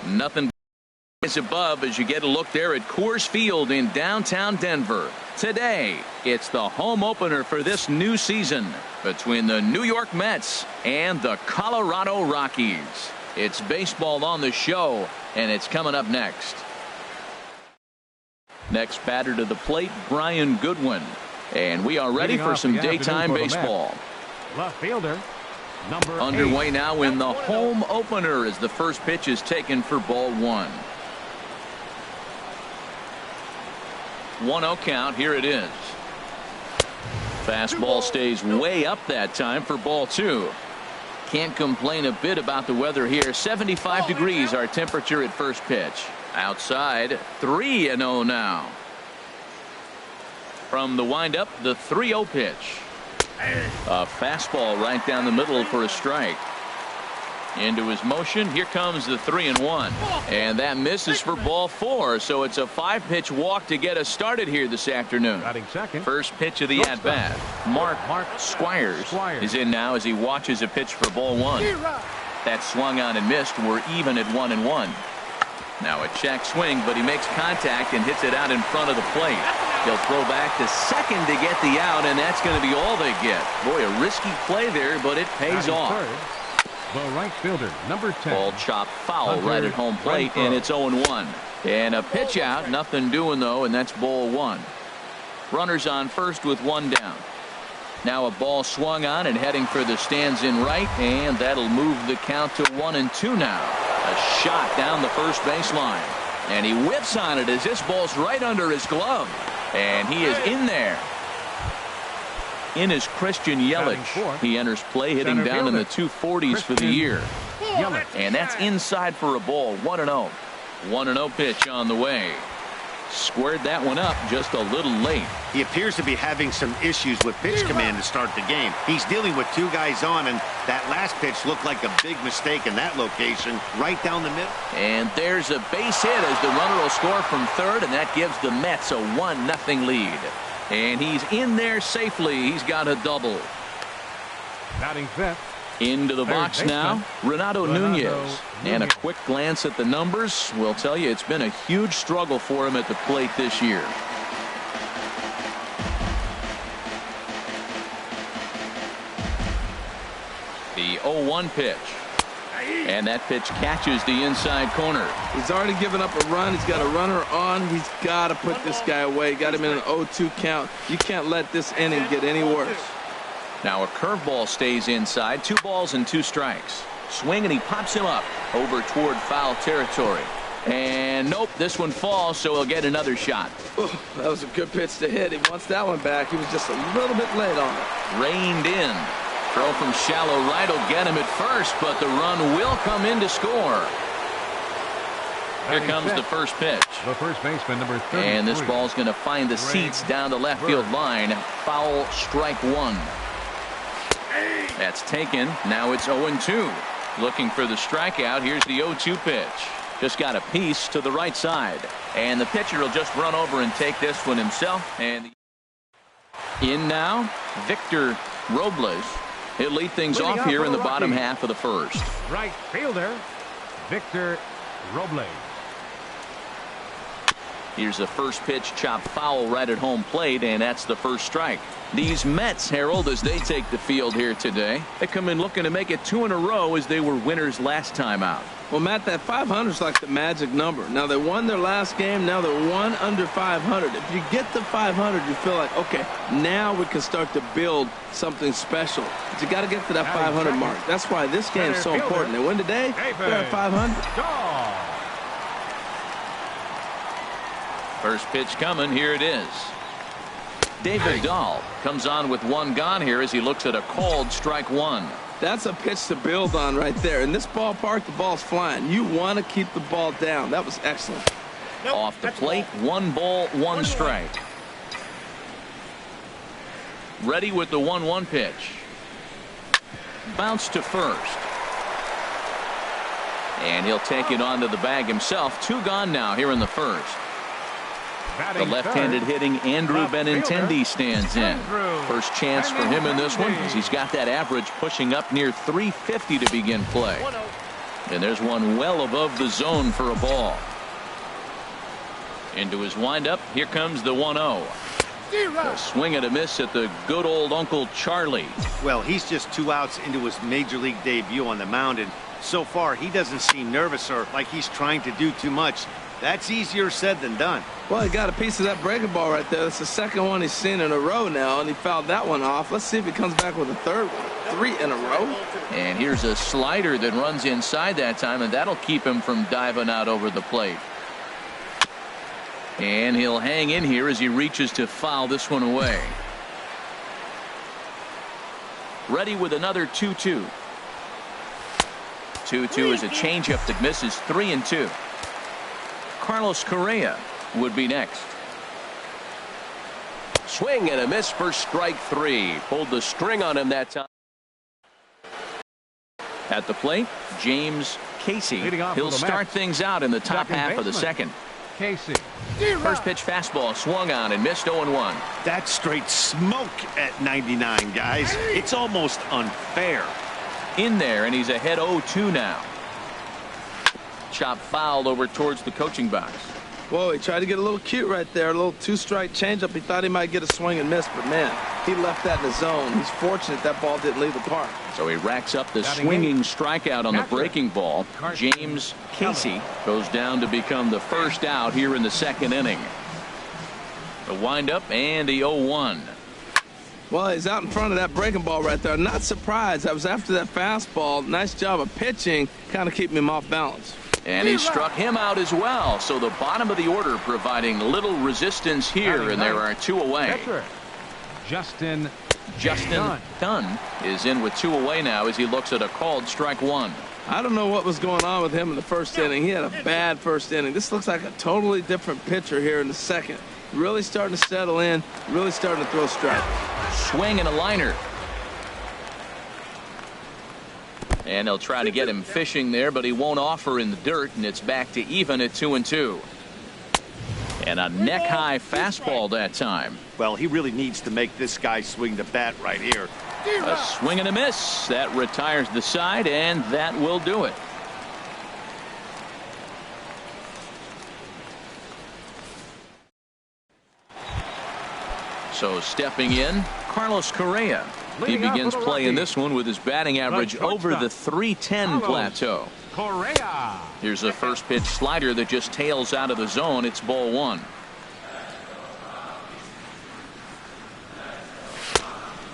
Nothing is above as you get a look there at Coors Field in downtown Denver. Today, it's the home opener for this new season between the New York Mets and the Colorado Rockies. It's baseball on the show, and it's coming up next. Next batter to the plate, Brian Goodwin. And we are ready for some daytime baseball. Left fielder, number underway 8. now in the home opener as the first pitch is taken for ball one. 1-0 count. Here it is. Fastball stays way up that time for ball two. Can't complain a bit about the weather here. 75 degrees our temperature at first pitch. Outside, 3-0 now. From the windup, the 3-0 pitch. A fastball right down the middle for a strike. Into his motion. Here comes the 3-1. And that misses for ball four. So it's a 5-pitch walk to get us started here this afternoon. First pitch of the at-bat. Mark Squires is in now as he watches a pitch for ball one. That swung on and missed. We're even at 1-1. Now a check swing, but he makes contact and hits it out in front of the plate. He'll throw back to second to get the out, and that's going to be all they get. Boy, a risky play there, but it pays off. The right fielder, number 10. Ball chopped foul right at home plate, and it's 0-1. And a pitch out, nothing doing though, and that's ball one. Runners on first with one down. Now a ball swung on and heading for the stands in right, and that'll move the count to 1-2 now. A shot down the first baseline, and he whips on it as this ball's right under his glove, and he is in there. In is Christian Yelich. He enters play hitting down in the 240s for the year. And that's inside for a ball. 1-0. 1-0 pitch on the way. Squared that one up just a little late. He appears to be having some issues with pitch command to start the game. He's dealing with two guys on, and that last pitch looked like a big mistake in that location, right down the middle. And there's a base hit as the runner will score from third, and that gives the Mets a 1-0 lead. And he's in there safely. He's got a double. Batting fifth. Into the box now, Renato Nunez. And a quick glance at the numbers will tell you it's been a huge struggle for him at the plate this year. The 0-1 pitch. And that pitch catches the inside corner. He's already given up a run. He's got a runner on. He's got to put this guy away. Got him in an 0-2 count. You can't let this inning get any worse. Now a curveball stays inside. 2 balls and 2 strikes. Swing, and he pops him up over toward foul territory. And nope, this one falls, so he'll get another shot. Ooh, that was a good pitch to hit. He wants that one back. He was just a little bit late on it. Reined in. Throw from shallow right will get him at first, but the run will come in to score. Here comes the first pitch. The first baseman, number 33. And this ball's going to find the seats down the left field line. Foul, strike one. That's taken. Now it's 0-2. Looking for the strikeout. Here's the 0-2 pitch. Just got a piece to the right side. And the pitcher will just run over and take this one himself. And in now, Victor Robles. He'll lead things off here in the bottom half of the first. Right fielder, Victor Robles. Here's the first pitch, chopped foul right at home plate, and that's the first strike. These Mets, Harold, as they take the field here today, they come in looking to make it 2 in a row as they were winners last time out. Well, Matt, that 500 is like the magic number. Now, they won their last game. Now they're 1 under 500. If you get the 500, you feel like, okay, now we can start to build something special. But you got to get to that 500 mark. That's why this game is so important. They win today, they're at 500. First pitch coming. Here it is. David Dahl comes on with 1 gone here as he looks at a called strike one. That's a pitch to build on right there. In this ballpark, the ball's flying. You want to keep the ball down. That was excellent. Off the plate, 1 ball, 1 strike. Ready with the 1-1 pitch. Bounce to first. And he'll take it onto the bag himself. 2 gone now here in the first. The left-handed hitting Andrew Benintendi stands in. First chance for him in this one as he's got that average pushing up near 350 to begin play. And there's one well above the zone for a ball. Into his windup. Here comes the 1-0. A swing and a miss at the good old Uncle Charlie. Well, he's just 2 outs into his major league debut on the mound, and so far he doesn't seem nervous or like he's trying to do too much. That's easier said than done. Well, he got a piece of that breaking ball right there. That's the second one he's seen in a row now, and he fouled that one off. Let's see if he comes back with a third one. 3 in a row. And here's a slider that runs inside that time, and that'll keep him from diving out over the plate. And he'll hang in here as he reaches to foul this one away. Ready with another 2-2. 2-2 is a changeup that misses. 3-2. Carlos Correa would be next. Swing and a miss for strike 3. Pulled the string on him that time. At the plate, James Casey. He'll start things out in the top half of the second. Casey. First pitch fastball swung on and missed. 0-1. That's straight smoke at 99, guys. It's almost unfair. In there, and he's ahead 0-2 now. Chop fouled over towards the coaching box. Whoa, he tried to get a little cute right there. A little 2-strike changeup. He thought he might get a swing and miss, but man, he left that in the zone. He's fortunate that ball didn't leave the park. So he racks up the swinging strikeout on the breaking ball. James Casey goes down to become the first out here in the second inning. The windup and the 0-1. Well, he's out in front of that breaking ball right there. Not surprised. I was after that fastball. Nice job of pitching, kind of keeping him off balance. And he struck him out as well. So the bottom of the order providing little resistance here, and there are 2 away. Justin Dunn is in with 2 away now as he looks at a called strike 1. I don't know what was going on with him in the first inning. He had a bad first inning. This looks like a totally different pitcher here in the second. Really starting to settle in, really starting to throw strikes. Swing and a liner. And they'll try to get him fishing there, but he won't offer in the dirt, and it's back to even at 2-2. And a neck-high fastball that time. Well, he really needs to make this guy swing the bat right here. A swing and a miss. That retires the side, and that will do it. So stepping in, Carlos Correa. He begins playing this one with his batting average over the 310 plateau. Correa. Here's a first pitch slider that just tails out of the zone. It's ball 1.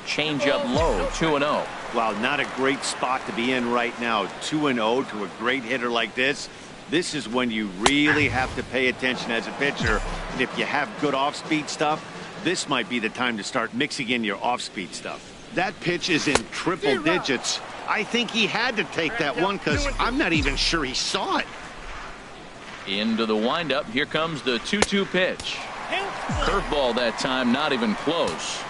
Change up low. 2-0. Wow, not a great spot to be in right now. 2-0 to a great hitter like this. This is when you really have to pay attention as a pitcher. And if you have good off-speed stuff, this might be the time to start mixing in your off-speed stuff. That pitch is in triple digits. I think he had to take that one because I'm not even sure he saw it. Into the windup. Here comes the 2-2 pitch. Curveball that time, not even close.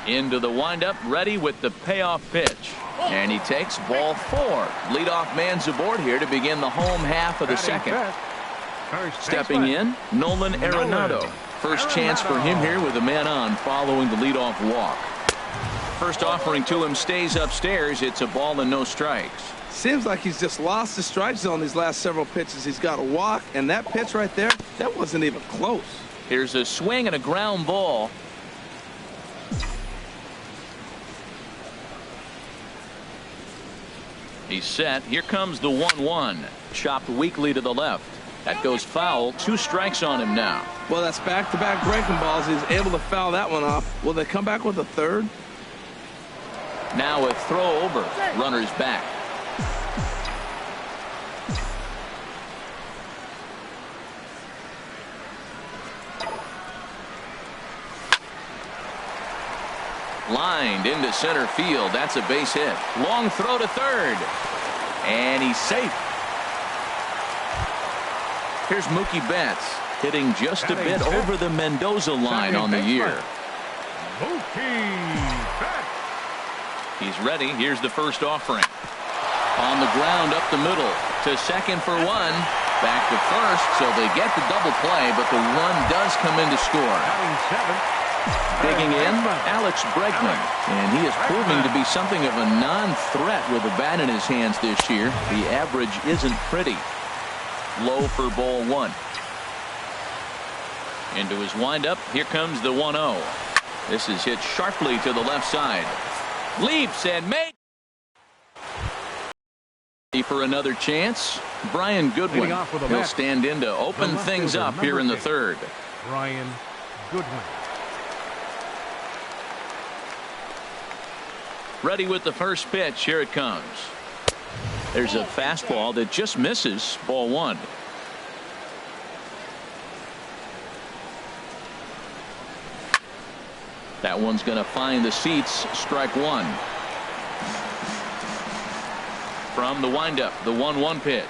Into the windup, ready with the payoff pitch. And he takes ball 4. Leadoff man's aboard here to begin the home half of the second. Stepping in, Nolan Arenado. First chance for him here with a man on following the leadoff walk. First offering to him stays upstairs. It's a ball and no strikes. Seems like he's just lost the strike zone these last several pitches. He's got a walk, and that pitch right there, that wasn't even close. Here's a swing and a ground ball. He's set. Here comes the 1-1. Chopped weakly to the left. That goes foul. 2 strikes on him now. Well, that's back-to-back breaking balls. He's able to foul that one off. Will they come back with a third? Now a throw over. Runners back. Lined into center field. That's a base hit. Long throw to third. And he's safe. Here's Mookie Betts hitting just a bit over the Mendoza line on the year. Mookie Betts. He's ready. Here's the first offering. On the ground up the middle to second for 1. Back to first, so they get the double play, but the run does come in to score. Digging in, Alex Bregman. And he is proving to be something of a non-threat with the bat in his hands this year. The average isn't pretty. Low for ball one. Into his windup. Here comes the 1-0. This is hit sharply to the left side. Leaps and makes. For another chance, Brian Goodwin. He'll stand in to open things up here in the third. Brian Goodwin. Ready with the first pitch. Here it comes. There's a fastball that just misses. Ball one. That one's going to find the seats. Strike one. From the windup, the 1-1 pitch.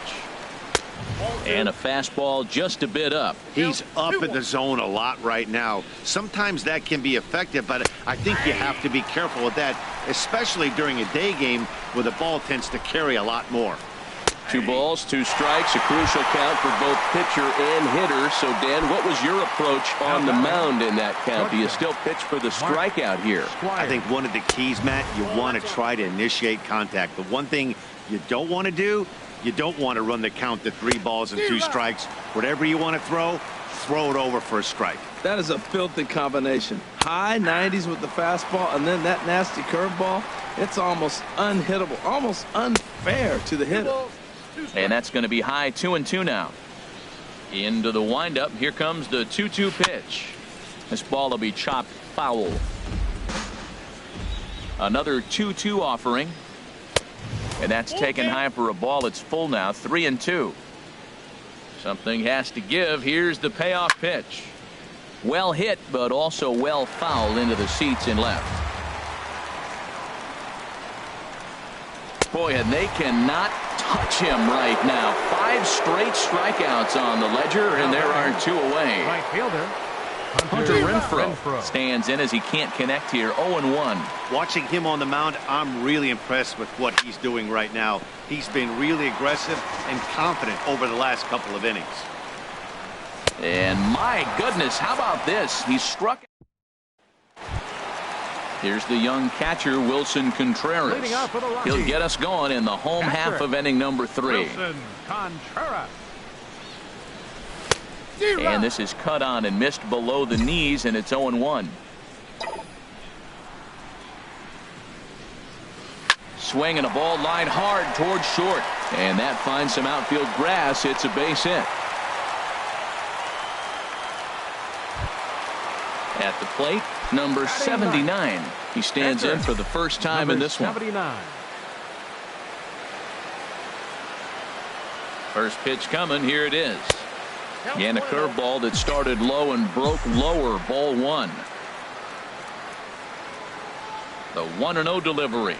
And a fastball just a bit up. He's up in the zone a lot right now. Sometimes that can be effective, but I think you have to be careful with that, especially during a day game where the ball tends to carry a lot more. 2 balls, 2 strikes, a crucial count for both pitcher and hitter. So, Dan, what was your approach on the mound in that count? Do you still pitch for the strikeout here? I think one of the keys, Matt, you want to try to initiate contact. The one thing you don't want to do, you don't want to run the count to 3 balls and 2 strikes. Whatever you want to throw it over for a strike. That is a filthy combination. High 90s with the fastball, and then that nasty curveball. It's almost unhittable, almost unfair to the hitter. And that's going to be high 2-2 now. Into the windup. Here comes the 2-2 pitch. This ball will be chopped foul. Another 2-2 offering. And that's taken high for a ball. It's full now. 3-2. Something has to give. Here's the payoff pitch. Well hit, but also well fouled into the seats and left. Boy, and they cannot touch him right now. 5 straight strikeouts on the ledger, and there are 2 away. Right fielder Hunter Renfroe stands in as he can't connect here. 0-1. Watching him on the mound, I'm really impressed with what he's doing right now. He's been really aggressive and confident over the last couple of innings. And my goodness, how about this? He struck. Here's the young catcher, Wilson Contreras. He'll get us going in the home half of inning number 3. Wilson Contreras. And this is cut on and missed below the knees, and it's 0-1. Swing and a ball line hard towards short. And that finds some outfield grass. It's a base hit. At the plate, number 79. He stands in for the first time in this one. 79. First pitch coming. Here it is. And a curveball that started low and broke lower. Ball one. The 1-0 delivery.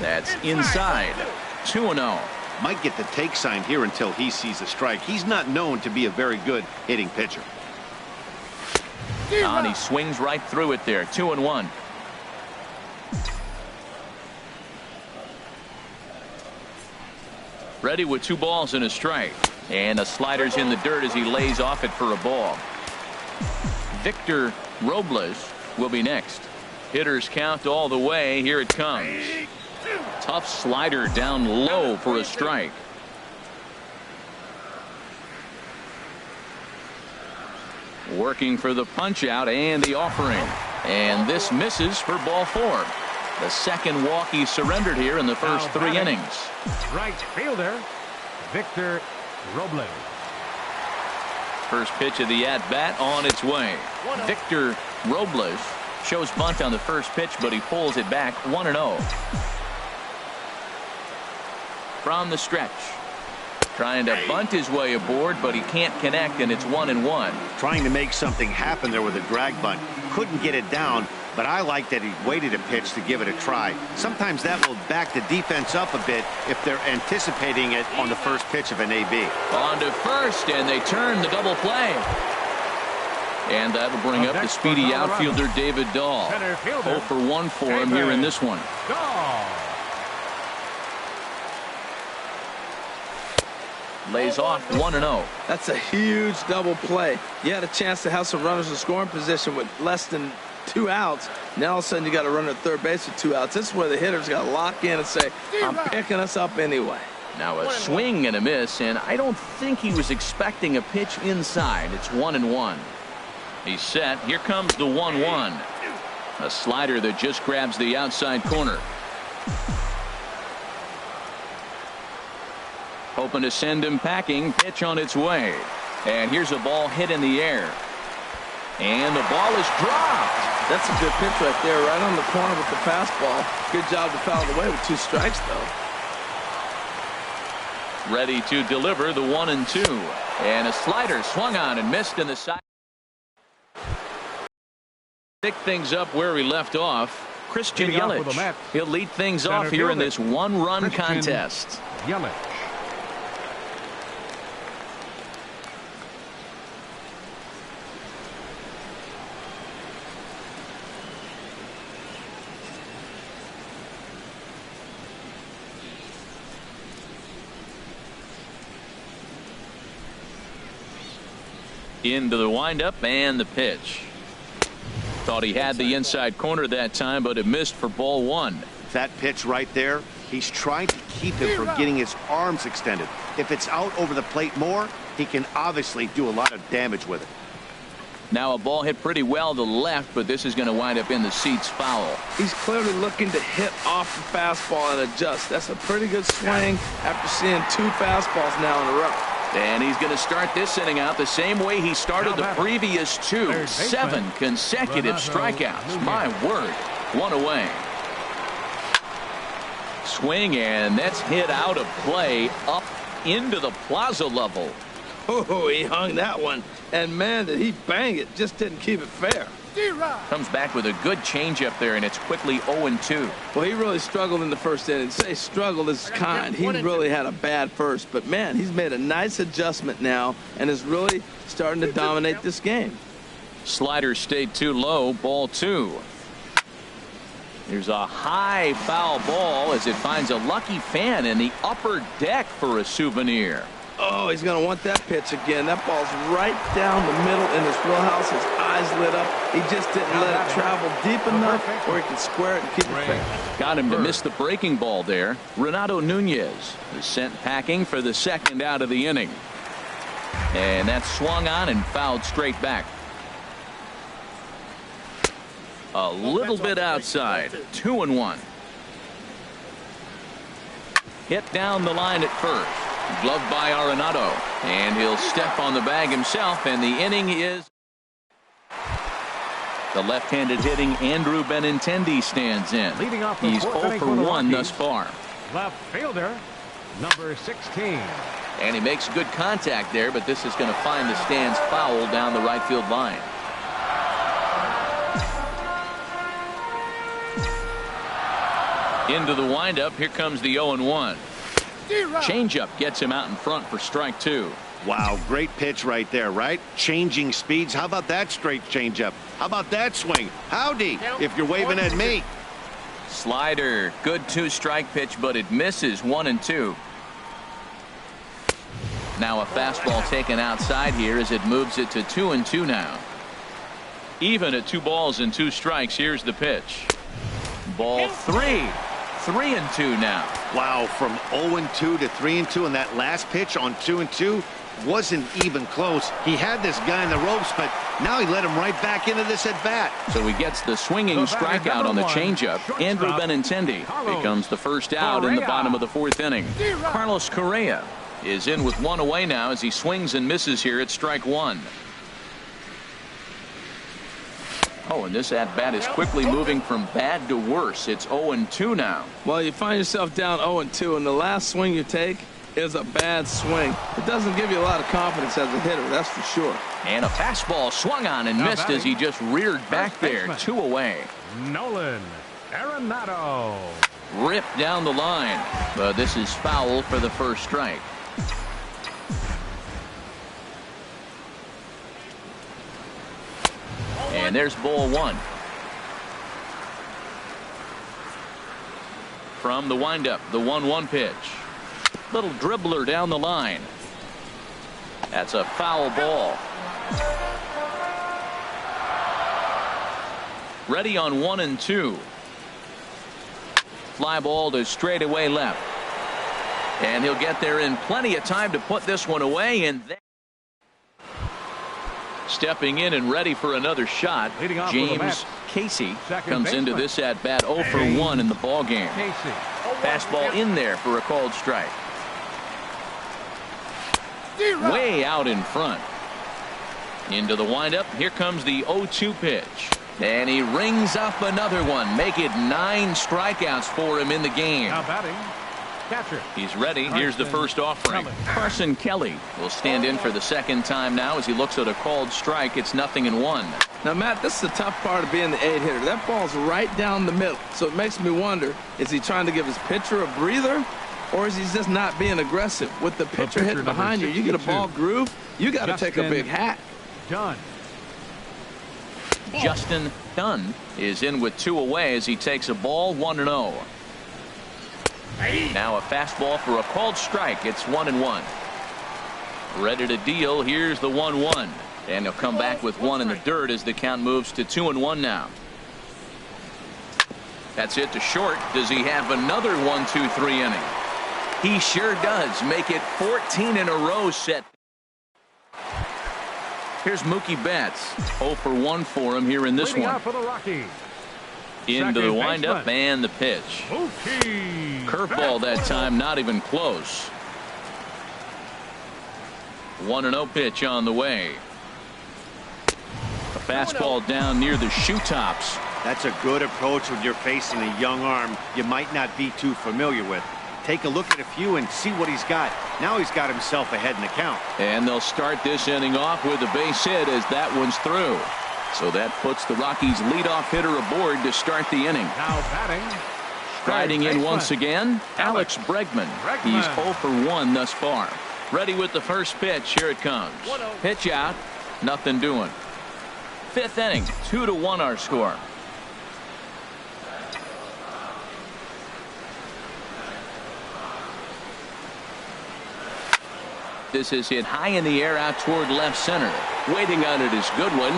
That's inside. 2-0. Might get the take sign here until he sees a strike. He's not known to be a very good hitting pitcher. And he swings right through it there. 2-1. Ready with 2 balls and a strike. And the slider's in the dirt as he lays off it for a ball. Victor Robles will be next. Hitters count all the way. Here it comes. Tough slider down low for a strike. Working for the punch out and the offering. And this misses for ball 4. The second walk he surrendered here in the first 3 innings. Right fielder Victor Robles. First pitch of the at-bat on its way. Victor Robles shows bunt on the first pitch, but he pulls it back. 1-0. From the stretch. Trying to bunt his way aboard, but he can't connect, and it's 1-1. Trying to make something happen there with a drag bunt. Couldn't get it down, but I like that he waited a pitch to give it a try. Sometimes that will back the defense up a bit if they're anticipating it on the first pitch of an AB. On to first, and they turn the double play. And that'll bring up the speedy outfielder David Dahl. 0 for 1 for him here in this one. lays off 1-0. That's a huge double play. You had a chance to have some runners in scoring position with less than 2 outs. Now all of a sudden you got a runner at third base with 2 outs. This is where the hitters got to lock in and say, I'm picking us up anyway. Now a swing and a miss, and I don't think he was expecting a pitch inside. It's 1-1. He's set. Here comes the 1-1. A slider that just grabs the outside corner. Hoping to send him packing. Pitch on its way. And here's a ball hit in the air. And the ball is dropped. That's a good pitch right there, right on the corner with the fastball. Good job to foul it away with 2 strikes, though. Ready to deliver the 1-2. And a slider swung on and missed in the side. Pick things up where we left off. Christian Yelich. He'll lead things off here in this 1-run contest. Yelich. Into the windup and the pitch. Thought he had the inside corner that time, but it missed for ball 1. That pitch right there, he's trying to keep him from getting his arms extended. If it's out over the plate more, he can obviously do a lot of damage with it. Now a ball hit pretty well to left, but this is going to wind up in the seats foul. He's clearly looking to hit off the fastball and adjust. That's a pretty good swing after seeing 2 fastballs now in a row. And he's going to start this inning out the same way he started the previous 2. 7 consecutive strikeouts. My word. 1 away. Swing, and that's hit out of play up into the plaza level. Oh, he hung that one. And, man, did he bang it. Just didn't keep it fair. Comes back with a good changeup there, and it's quickly 0-2. Well, he really struggled in the first inning. Say struggled is kind. He really had a bad first. But, man, he's made a nice adjustment now and is really starting to dominate this game. Slider stayed too low. Ball 2. There's a high foul ball as it finds a lucky fan in the upper deck for a souvenir. Oh, he's going to want that pitch again. That ball's right down the middle in his wheelhouse. His eyes lit up. He just didn't let it travel deep enough where he could square it and keep it fair. Got him to miss the breaking ball there. Renato Nunez is sent packing for the 2nd out of the inning. And that's swung on and fouled straight back. A little bit outside. 2-1. Hit down the line at first. Gloved by Arenado, and he'll step on the bag himself, and the inning is. The left-handed hitting Andrew Benintendi stands in. He's 0 for 1 thus far. Left fielder, number 16. And he makes good contact there, but this is going to find the stands foul down the right field line. Into the windup. Here comes the 0-1. Changeup gets him out in front for strike 2. Wow, great pitch right there, right? Changing speeds. How about that straight changeup? How about that swing? Howdy, if you're waving at me. Slider, good 2-strike pitch, but it misses. 1-2. Now a fastball taken outside here as it moves it to 2-2 now. Even at 2 balls and 2 strikes. Here's the pitch. Ball 3. 3-2 now. Wow, from 0-2 to 3-2, and that last pitch on 2-2 wasn't even close. He had this guy in the ropes, but now he let him right back into this at bat. So he gets the swinging strikeout on the changeup. Andrew Benintendi becomes the first out in the bottom of the 4th inning. Carlos Correa is in with 1 away now as he swings and misses here at strike 1. Oh, and this at-bat is quickly moving from bad to worse. It's 0-2 now. Well, you find yourself down 0-2, and the last swing you take is a bad swing. It doesn't give you a lot of confidence as a hitter, that's for sure. And a fastball swung on and missed as he just reared back there. 2 away. Nolan Arenado. Ripped down the line, but this is foul for the first strike. And there's ball 1. From the windup, the 1-1 pitch. Little dribbler down the line. That's a foul ball. Ready on 1-2. Fly ball to straightaway left. And he'll get there in plenty of time to put this one away. And then stepping in and ready for another shot, James Casey comes into this at bat 0 for 1 in the ball game. Fastball in there for a called strike. Way out in front. Into the windup. Here comes the 0-2 pitch. And he rings up another one. Make it 9 strikeouts for him in the game. Now batting, catcher. He's ready. Here's the first offering. Carson Kelly will stand in for the second time now as he looks at a called strike. It's 0-1. Now, Matt, this is the tough part of being the 8-hitter. That ball's right down the middle. So it makes me wonder, is he trying to give his pitcher a breather? Or is he just not being aggressive? With the pitcher hitting behind you, you get a ball groove, you got to take a big hack. Done. Justin Dunn is in with 2 away as he takes a ball 1-0. Now a fastball for a called strike. It's 1-1. Ready to deal. Here's the 1-1. And he'll come back with 1 in the dirt as the count moves to 2-1 now. That's it to short. Does he have another 1-2-3 inning? He sure does. Make it 14 in a row set. Here's Mookie Betts. 0 for 1 for him here in this one. For the Rockies. Into the windup and the pitch. Curveball that time, not even close. 1-0 pitch on the way. A fastball down near the shoe tops. That's a good approach when you're facing a young arm you might not be too familiar with. Take a look at a few and see what he's got. Now he's got himself ahead in the count. And they'll start this inning off with a base hit as that one's through. So that puts the Rockies leadoff hitter aboard to start the inning. Now batting. Riding in once again, Alex Bregman. He's 0 for 1 thus far. Ready with the first pitch. Here it comes. Pitch out. Nothing doing. 5th inning. 2-1 our score. This is hit high in the air out toward left center. Waiting on it is Goodwin.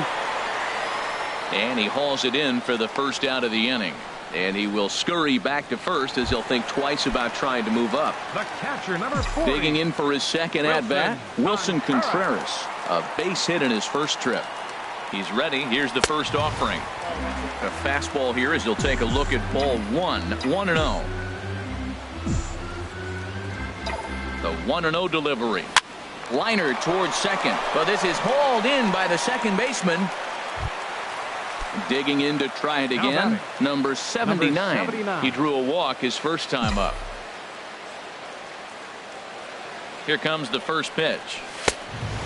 And he hauls it in for the first out of the inning. And he will scurry back to first as he'll think twice about trying to move up. The catcher, number 40. Digging in for his second at-bat, Wilson Contreras. A base hit in his first trip. He's ready. Here's the first offering. A fastball here as he'll take a look at ball 1. 1-0. The 1-0 delivery. Liner towards second, but this is hauled in by the second baseman. Digging in to try it again. Number 79. He drew a walk his first time up. Here comes the first pitch.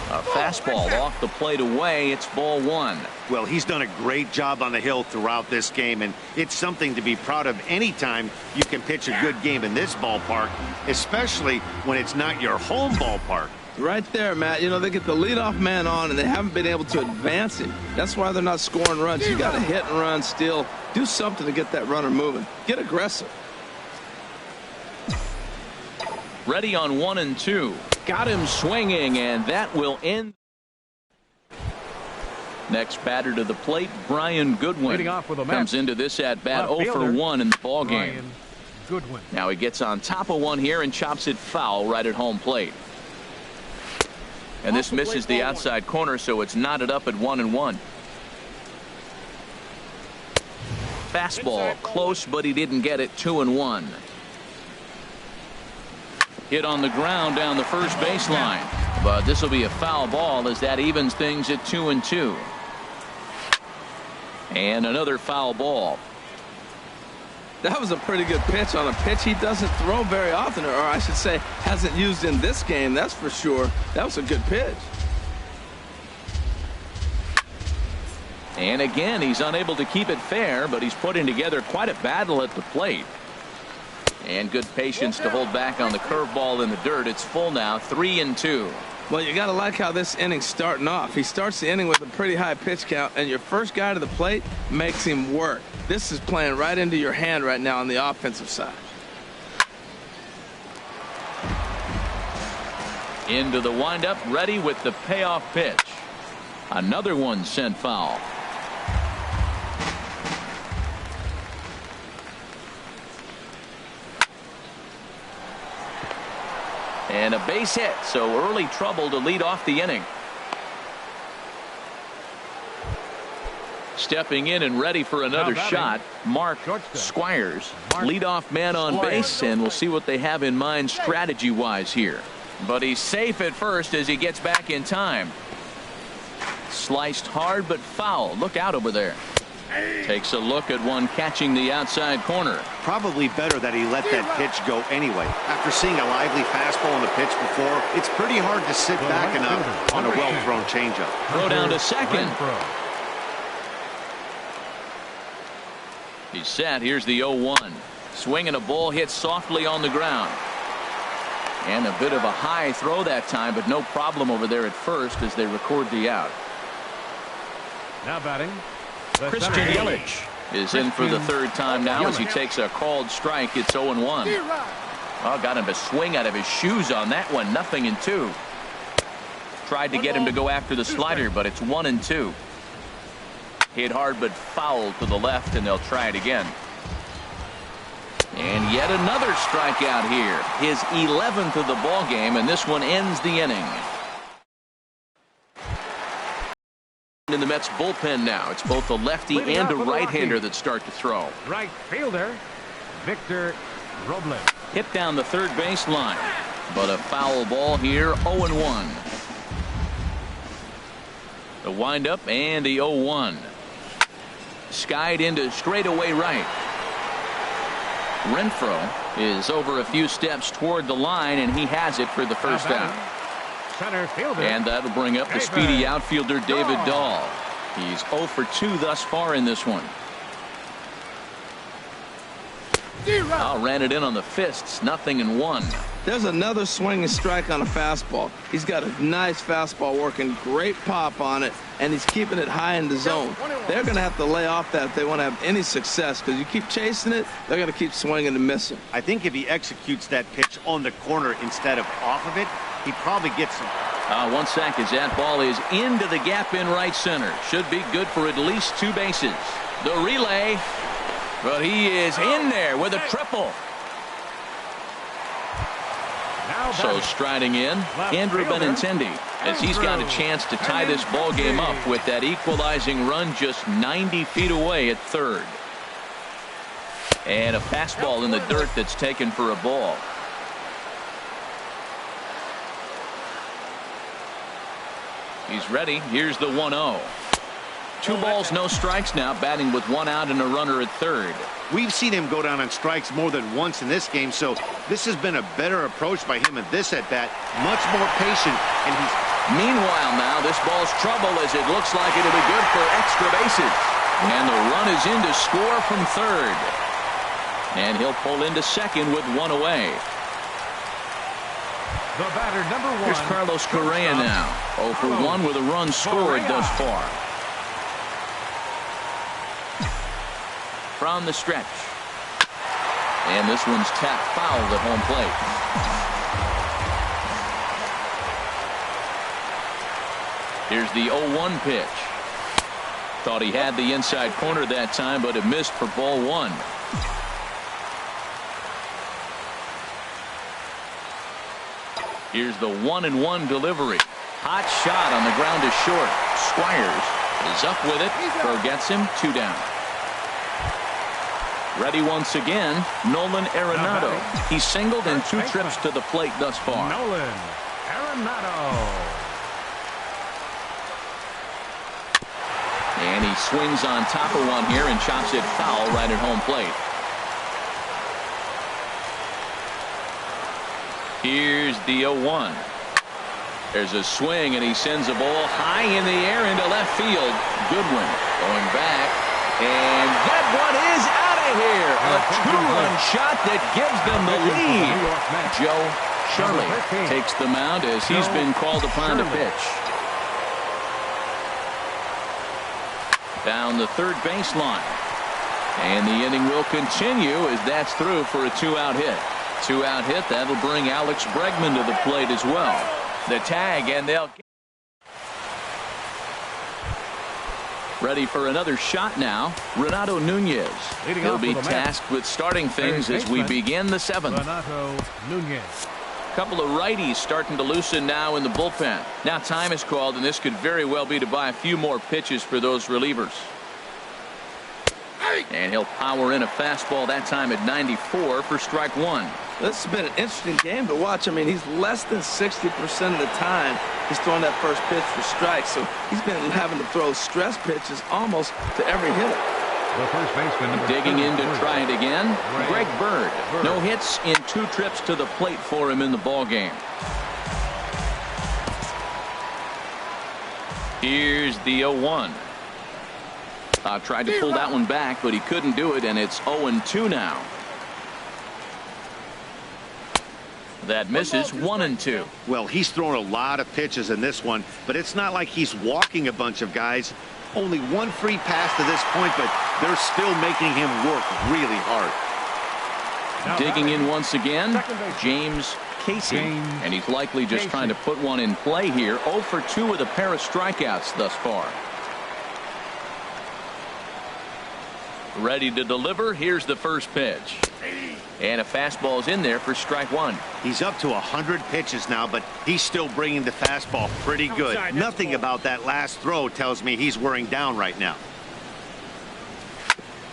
A fastball off the plate away. It's ball 1. Well, he's done a great job on the hill throughout this game, and it's something to be proud of anytime you can pitch a good game in this ballpark, especially when it's not your home ballpark. Right there, Matt. You know, they get the leadoff man on, and they haven't been able to advance him. That's why they're not scoring runs. You got to hit and run still. Do something to get that runner moving. Get aggressive. Ready on 1-2. Got him swinging, and that will end. Next batter to the plate, Brian Goodwin. Comes into this at bat 0 for 1 in the ball game. Now he gets on top of one here and chops it foul right at home plate. And this misses the outside corner, so it's knotted up at 1-1. Fastball close, but he didn't get it. 2-1. Hit on the ground down the first baseline, but this will be a foul ball as that evens things at 2-2. And another foul ball. That was a pretty good pitch on a pitch he doesn't throw very often, or I should say hasn't used in this game, that's for sure. That was a good pitch. And again, he's unable to keep it fair, but he's putting together quite a battle at the plate. And good patience to hold back on the curveball in the dirt. It's full now, 3-2. Well, you got to like how this inning's starting off. He starts the inning with a pretty high pitch count, and your first guy to the plate makes him work. This is playing right into your hand right now on the offensive side. Into the windup, ready with the payoff pitch. Another one sent foul. And a base hit, so early trouble to lead off the inning. Stepping in and ready for another shot, Mark Squires, leadoff man on base, and we'll see what they have in mind strategy-wise here. But he's safe at first as he gets back in time. Sliced hard but foul. Look out over there. Takes a look at one catching the outside corner. Probably better that he let that pitch go anyway. After seeing a lively fastball on the pitch before, it's pretty hard to sit back enough on a well-thrown changeup. Throw down to second. He's set. Here's the 0-1. Swinging a ball hit softly on the ground. And a bit of a high throw that time, but no problem over there at first as they record the out. Now batting, Christian Yelich is in for the third time now as he takes a called strike. It's 0-1. Oh, got him to swing out of his shoes on that one. 0-2. Tried to get him to go after the slider, but it's 1-2. Hit hard but foul to the left, and they'll try it again. And yet another strikeout here. His 11th of the ball game, and this one ends the inning. In the Mets bullpen now, it's both a lefty and a right-hander that start to throw. Right fielder, Victor Robles. Hit down the third base line, but a foul ball here. 0-1. The windup and the 0-1. Skied into straightaway right. Renfroe is over a few steps toward the line, and he has it for the first out. Center fielder. And that'll bring up the speedy outfielder David Dahl. He's 0 for 2 thus far in this one. Ran it in on the fists. 0-1. There's another swinging strike on a fastball. He's got a nice fastball working, great pop on it, and he's keeping it high in the zone. They're going to have to lay off that if they want to have any success, because you keep chasing it, they're going to keep swinging and missing. I think if he executes that pitch on the corner instead of off of it, he probably gets some. 1 sack as that ball is into the gap in right center. Should be good for at least 2 bases. The relay, but he is in there with a triple. So striding in, Andrew Benintendi, as he's got a chance to tie this ball game up with that equalizing run just 90 feet away at third. And a fastball in the dirt that's taken for a ball. He's ready. Here's the 1-0. 2 balls, no strikes now, batting with 1 out and a runner at third. We've seen him go down on strikes more than once in this game, so this has been a better approach by him in this at-bat. Much more patient, and he's... Meanwhile now, this ball's trouble as it looks like it'll be good for extra bases. And the run is in to score from third. And he'll pull into second with 1 away. The batter, number 1. Here's Carlos Correa now. 0 for 1 with a run scored thus far. From the stretch. And this one's tapped foul at home plate. Here's the 0-1 pitch. Thought he had the inside corner that time, but it missed for ball 1. Here's the 1-1 delivery. Hot shot on the ground is short. Squires is up with it. Throw gets him. 2 down. Ready once again, Nolan Arenado. He's singled in 2 trips to the plate thus far. Nolan Arenado. And he swings on top of one here and chops it foul right at home plate. Here's the 0-1. There's a swing, and he sends a ball high in the air into left field. Goodwin going back, and that one is out of here. A 2-run shot that gives them the lead. Joe Shirley takes the mound as he's been called upon to pitch. Down the third baseline. And the inning will continue as that's through for a 2-out hit. 2-out hit, that'll bring Alex Bregman to the plate as well. The tag, and they'll get ready for another shot now. Renato Nunez. He'll be tasked with starting things as we begin the 7th. Renato Nunez. Couple of righties starting to loosen now in the bullpen. Now time is called, and this could very well be to buy a few more pitches for those relievers. And he'll power in a fastball that time at 94 for strike 1. This has been an interesting game to watch. I mean, he's less than 60% of the time he's throwing that first pitch for strikes. So he's been having to throw stress pitches almost to every hitter. The first baseman, digging in to try it again. Greg Bird. No hits in 2 trips to the plate for him in the ball game. Here's the 0-1. Tried to pull that one back, but he couldn't do it, and it's 0-2 now. That misses 1-2. Well, he's thrown a lot of pitches in this one, but it's not like he's walking a bunch of guys. Only 1 free pass to this point, but they're still making him work really hard. Digging in once again, James Casey. And he's likely just trying to put one in play here. 0 for 2 with a pair of strikeouts thus far. Ready to deliver. Here's the first pitch. And a fastball's in there for strike 1. He's up to 100 pitches now, but he's still bringing the fastball pretty good. Nothing about that last throw tells me he's wearing down right now.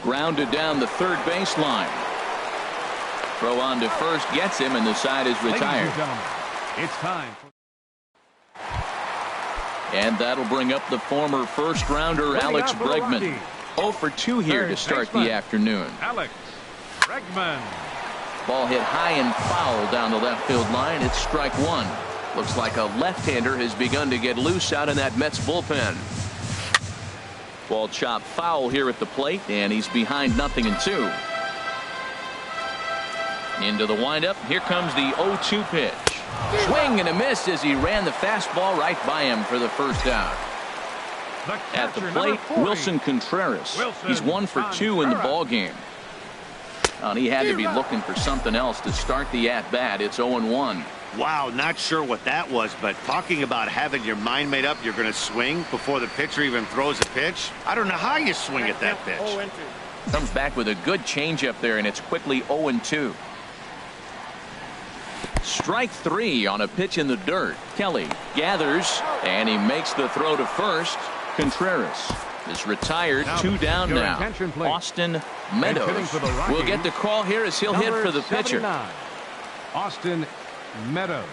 Grounded down the third baseline. Throw on to first gets him, and the side is retired. Ladies and gentlemen, it's time. And that'll bring up the former first-rounder Alex Bregman. 0 for 2 here to start the afternoon. Alex Bregman. Ball hit high and foul down the left field line. It's strike 1. Looks like a left-hander has begun to get loose out in that Mets bullpen. Ball chopped foul here at the plate, and he's behind 0-2. Into the windup. Here comes the 0-2 pitch. Swing and a miss as he ran the fastball right by him for the first out. At the plate, Wilson Contreras. He's 1 for 2 in the ball game. And he had to be looking for something else to start the at-bat. It's 0-1. Wow, not sure what that was, but talking about having your mind made up you're going to swing before the pitcher even throws a pitch. I don't know how you swing at that pitch. Comes back with a good changeup there, and it's quickly 0-2. Strike 3 on a pitch in the dirt. Kelly gathers, and he makes the throw to first. Contreras is retired. 2 down now. Austin Meadows will get the call here as he'll hit for the pitcher. Austin Meadows.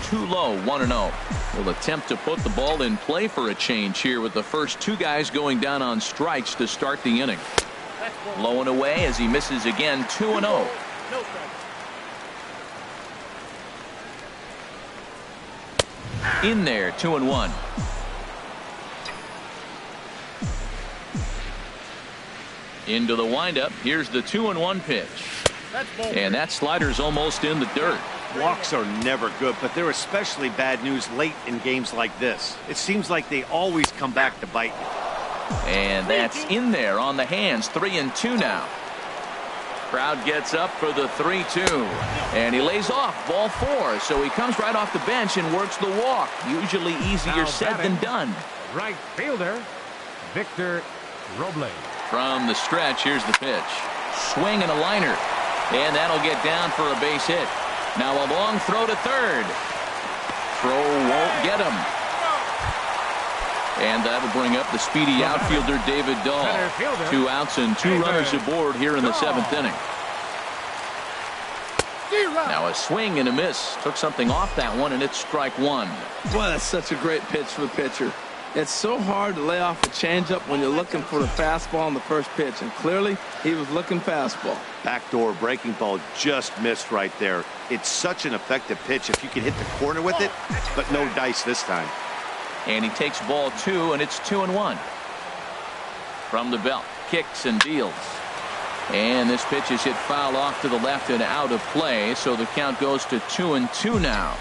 Too low. 1-0. Will attempt to put the ball in play for a change here with the first 2 guys going down on strikes to start the inning. Low and away as he misses again. 2-0. In there. 2-1. Into the windup. Here's the 2-1 pitch. And that slider's almost in the dirt. Walks are never good, but they're especially bad news late in games like this. It seems like they always come back to bite you. And that's in there on the hands. 3-2 now. Crowd gets up for the 3-2. And he lays off ball 4. So he comes right off the bench and works the walk. Usually easier said than done. Right fielder, Victor Robles. From the stretch, here's the pitch. Swing and a liner. And that'll get down for a base hit. Now a long throw to third. Throw won't get him. And that'll bring up the speedy outfielder David Dahl. 2 outs and 2 runners aboard here in the 7th inning. Now a swing and a miss. Took something off that one, and it's strike 1. Boy, that's such a great pitch for the pitcher. It's so hard to lay off a changeup when you're looking for the fastball on the first pitch, and clearly he was looking fastball. Backdoor breaking ball just missed right there. It's such an effective pitch if you can hit the corner with it, but no dice this time. And he takes ball 2, and it's 2-1. From the belt, kicks and deals. And this pitch is hit foul off to the left and out of play, so the count goes to 2-2 now.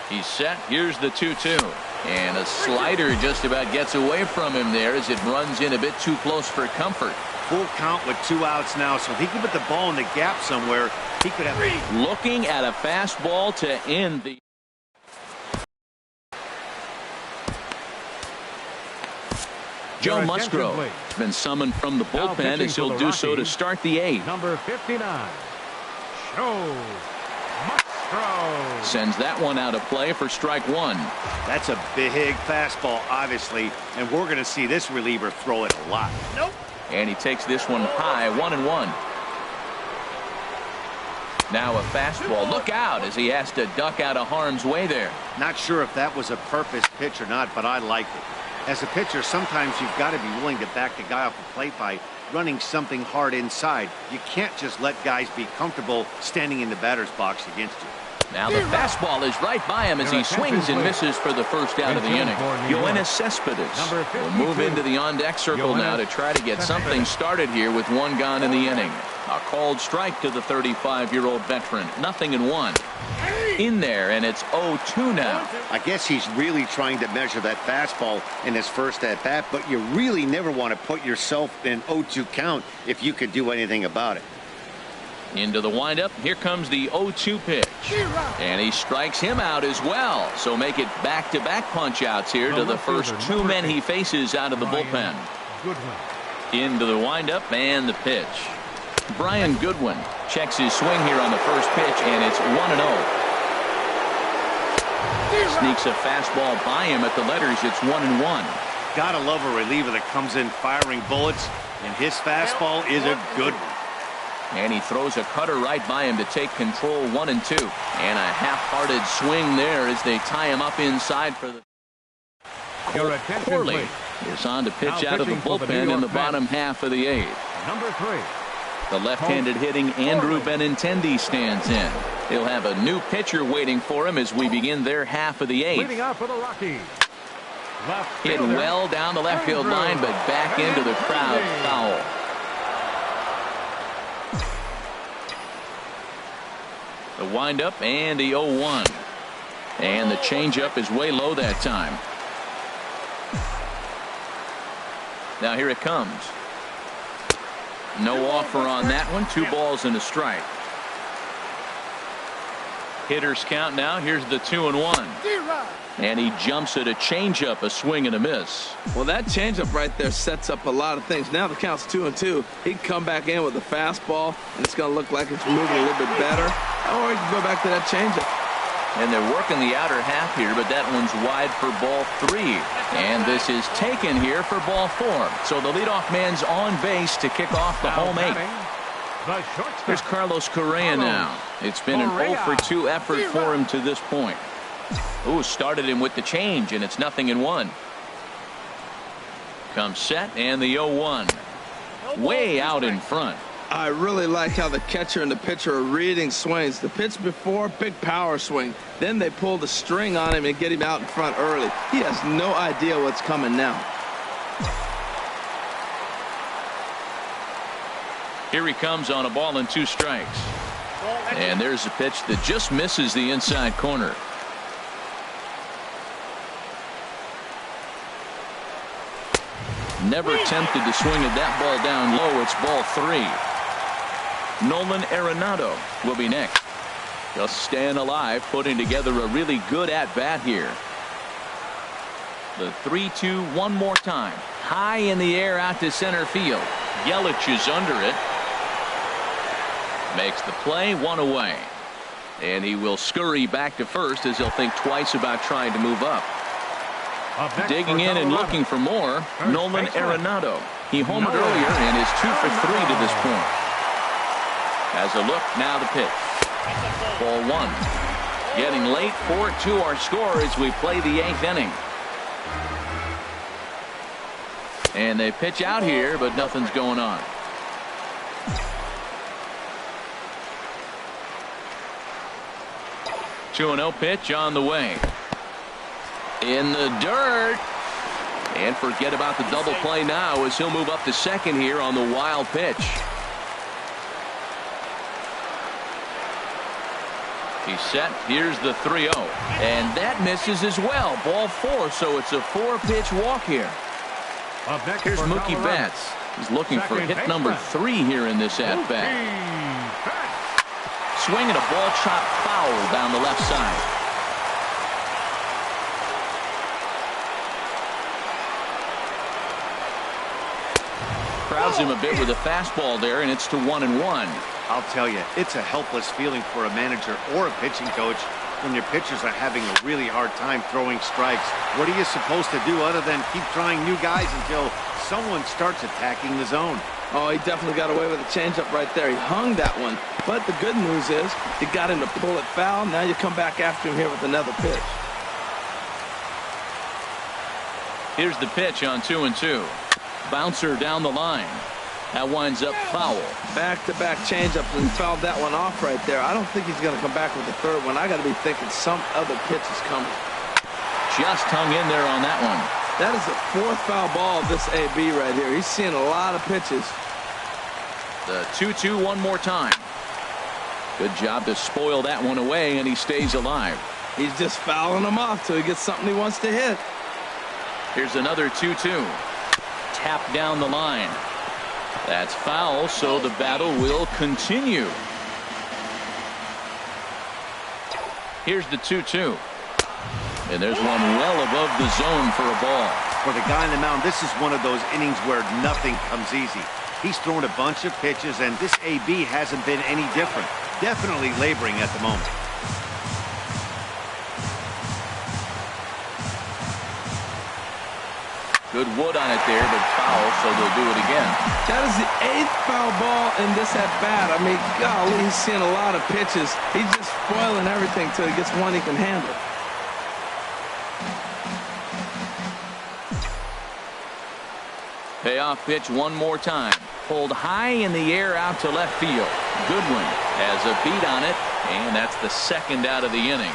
He's set. Here's the 2-2. And a slider just about gets away from him there as it runs in a bit too close for comfort. Full count with 2 outs now, so if he can put the ball in the gap somewhere, He could have. Looking at a fastball to end the. Joe Musgrove has been summoned from the bullpen as he'll do so to start the eighth. Number 59, Joe Musgrove. Sends that one out of play for strike one. That's a big fastball, obviously, and we're going to see this reliever throw it a lot. Nope. And he takes this one high, 1-1. Now a fastball. Look out as he has to duck out of harm's way there. Not sure if that was a purpose pitch or not, but I liked it. As a pitcher, sometimes you've got to be willing to back the guy off the plate by running something hard inside. You can't just let guys be comfortable standing in the batter's box against you. Now the fastball is right by him as he swings and misses for the first out of the inning. Yoenis Cespedes will move into the on-deck circle now to try to get something started here with one gone in the inning. A called strike to the 35-year-old veteran. 0-1. In there, and it's 0-2 now. I guess he's really trying to measure that fastball in his first at-bat, but you really never want to put yourself in 0-2 count if you could do anything about it. Into the windup. Here comes the 0-2 pitch. And he strikes him out as well. So make it back-to-back punch-outs here to the first two men he faces out of the bullpen. Into the windup and the pitch. Brian Goodwin checks his swing here on the first pitch, and it's 1-0. Sneaks a fastball by him at the letters. It's 1-1. Gotta love a reliever that comes in firing bullets, and his fastball is a good one. And he throws a cutter right by him to take control. 1-2. And a half-hearted swing there as they tie him up inside for the. Corley is on to pitch out of the bullpen in the bottom half of the eighth. Number 3. The left-handed hitting Andrew Benintendi stands in. He'll have a new pitcher waiting for him as we begin their half of the eighth. Leading off for the Rockies. Hit well down the left field line, but back into the crowd foul. The windup and the 0-1. And the changeup is way low that time. Now here it comes. No offer on that one. 2 balls and a strike. Hitters count now. Here's the 2-1. And he jumps at a changeup, a swing and a miss. Well, that changeup right there sets up a lot of things. Now the count's 2-2. He can come back in with a fastball, and it's going to look like it's moving a little bit better. Or he can go back to that changeup. And they're working the outer half here, but that one's wide for ball 3. And this is taken here for ball 4. So the leadoff man's on base to kick off the home 8. Here's Carlos Correa now. It's been an 0-for-2 effort for him to this point. Ooh, started him with the change, and it's 0-1. Comes set, and the 0-1. Way out in front. I really like how the catcher and the pitcher are reading swings. The pitch before, big power swing. Then they pull the string on him and get him out in front early. He has no idea what's coming now. Here he comes on a ball and 2 strikes. And there's a pitch that just misses the inside corner. Never tempted to swing at that ball down low. It's ball 3. Nolan Arenado will be next. Just staying alive, putting together a really good at-bat here. The 3-2 one more time. High in the air out to center field. Yelich is under it. Makes the play, 1 away. And he will scurry back to first as he'll think twice about trying to move up. Digging in and looking for more, Nolan Arenado. He homered earlier and is 2 for 3 to this point. As a look, now the pitch. Ball 1. Getting late, 4-2 our score as we play the 8th inning. And they pitch out here, but nothing's going on. Two 2-0 pitch on the way. In the dirt. And forget about the double play now as he'll move up to second here on the wild pitch. He's set. Here's the 3-0. And that misses as well. Ball 4, so it's a 4-pitch walk here. Here's Mookie Betts. He's looking for hit number 3 here in this at-bat. swing and a ball chopped foul down the left side. Crowds him a bit with a fastball there, and it's to 1-1. I'll tell you, it's a helpless feeling for a manager or a pitching coach when your pitchers are having a really hard time throwing strikes. What are you supposed to do other than keep trying new guys until someone starts attacking the zone? Oh, he definitely got away with a changeup right there. He hung that one. But the good news is you got him to pull it foul. Now you come back after him here with another pitch. Here's the pitch on 2-2. Bouncer down the line. That winds up foul. Back-to-back changeups and fouled that one off right there. I don't think he's going to come back with the third one. I got to be thinking some other pitch is coming. Just hung in there on that one. That is the fourth foul ball of this AB right here. He's seeing a lot of pitches. The 2-2 one more time. Good job to spoil that one away, and he stays alive. He's just fouling them off till he gets something he wants to hit. Here's another 2-2. Tap down the line. That's foul, so the battle will continue. Here's the 2-2. And there's one well above the zone for a ball. For the guy on the mound, this is one of those innings where nothing comes easy. He's thrown a bunch of pitches, and this AB hasn't been any different. Definitely laboring at the moment. Good wood on it there, but foul, so they'll do it again. That is the 8th foul ball in this at-bat. I mean, golly, he's seeing a lot of pitches. He's just spoiling everything till he gets one he can handle. Payoff pitch one more time. Pulled high in the air out to left field. Goodwin has a beat on it, and that's the second out of the inning.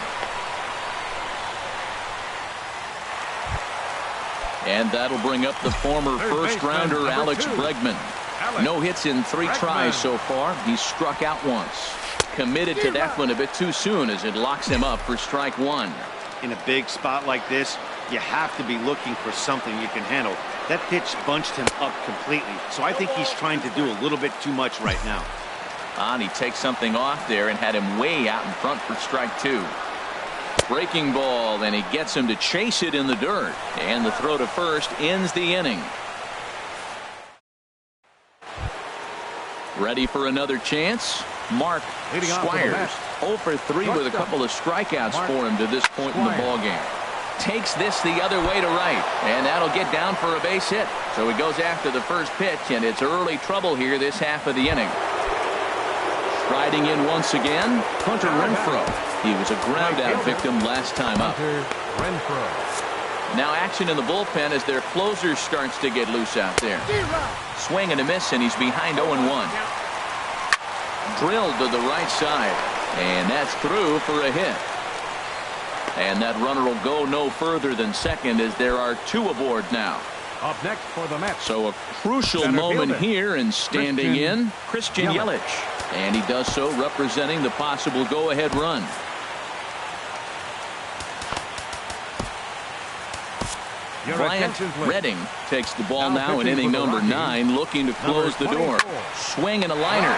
And that'll bring up the former first-rounder Alex Bregman. No hits in 3 tries so far. He's struck out once. Committed to that one a bit too soon as it locks him up for strike 1. In a big spot like this, you have to be looking for something you can handle. That pitch bunched him up completely, so I think he's trying to do a little bit too much right now. And he takes something off there and had him way out in front for strike 2. Breaking ball, and he gets him to chase it in the dirt. And the throw to first ends the inning. Ready for another chance? Mark Squires. 0 for 3 with a couple of strikeouts for him to this point in the ballgame. Takes this the other way to right, and that'll get down for a base hit. So he goes after the first pitch, and it's early trouble here this half of the inning. Striding in once again, Hunter Renfroe. He was a ground-out victim last time up. Now action in the bullpen as their closer starts to get loose out there. Swing and a miss, and he's behind 0-1. Drilled to the right side, and that's through for a hit. And that runner will go no further than second as there are 2 aboard now. Up next for the Mets. So a crucial moment here, and standing in, Christian Yelich. And he does so representing the possible go-ahead run. Bryant Redding takes the ball now in inning number 9, looking to close the door. Swing and a liner.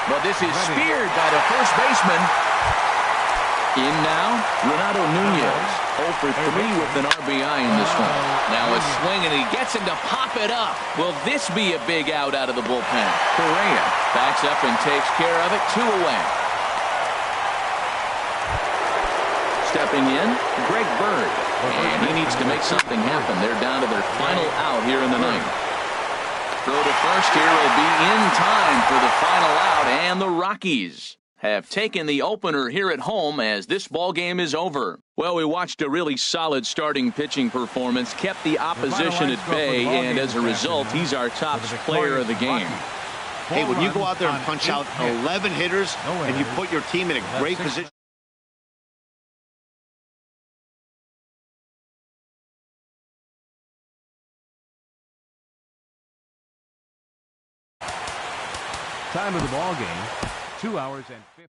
But this is speared by the first baseman. In now, Renato Nunez. 0 for 3 with an RBI in this one. Now a swing, and he gets him to pop it up. Will this be a big out of the bullpen? Correa backs up and takes care of it. 2 away. Stepping in, Greg Bird. And he needs to make something happen. They're down to their final out here in the ninth. Throw to first here will be in time for the final out, and the Rockies have taken the opener here at home as this ball game is over. Well, we watched a really solid starting pitching performance, kept the opposition at bay, and as a result, he's our top player of the game. Hey, when you go out there and punch out 11 hitters and you put your team in a great position. Time of the ball game, 2 hours and 50.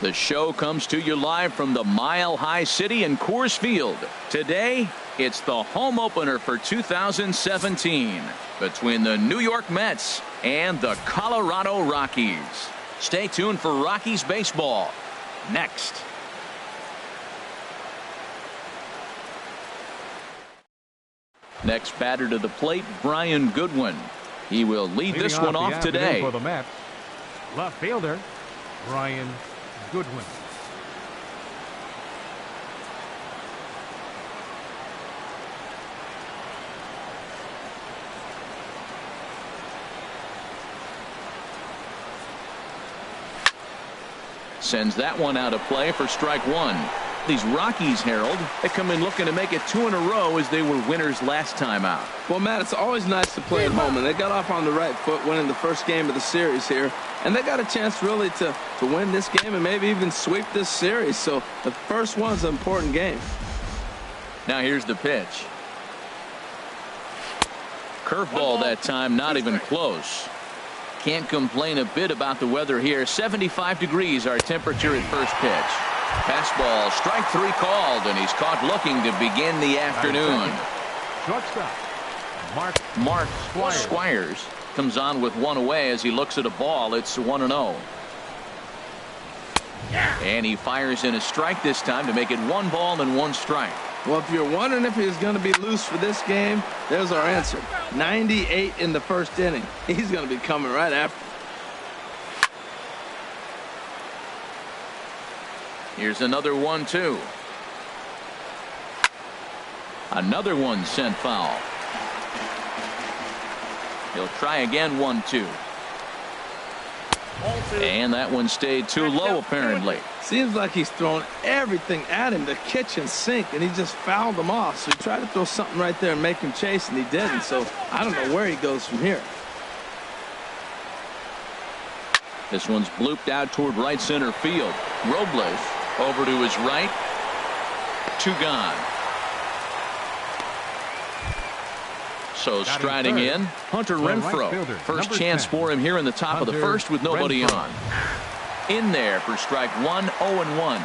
The show comes to you live from the Mile High City in Coors Field. Today, it's the home opener for 2017 between the New York Mets and the Colorado Rockies. Stay tuned for Rockies baseball next. Next batter to the plate, Brian Goodwin. He will lead this one off today. For the Mets, left fielder Brian Goodwin. Sends that one out of play for strike one. These Rockies, Harold, they come in looking to make it 2 in a row as they were winners last time out. Well, Matt, it's always nice to play at home, and they got off on the right foot winning the first game of the series here, and they got a chance really to win this game and maybe even sweep this series. So the first one's an important game. Now here's the pitch. Curveball that time, not even close. Can't complain a bit about the weather here. 75 degrees our temperature at first pitch. Fastball, strike 3 called, and he's caught looking to begin the afternoon. Shortstop Mark Squires comes on with 1 away as he looks at a ball. It's 1-0. And he fires in a strike this time to make it 1 ball and 1 strike. Well, if you're wondering if he's going to be loose for this game, there's our answer. 98 in the first inning. He's going to be coming right after. Here's another 1-2. Another one sent foul. He'll try again. 1-2. And that one stayed too low, apparently. Seems like he's thrown everything at him, the kitchen sink, and he just fouled them off. So he tried to throw something right there and make him chase, and he didn't. So I don't know where he goes from here. This one's blooped out toward right center field. Robles over to his right. 2 gone. So striding in, Hunter Renfroe. First chance for him here in the top of the first with nobody on. In there for strike 1, 0-1.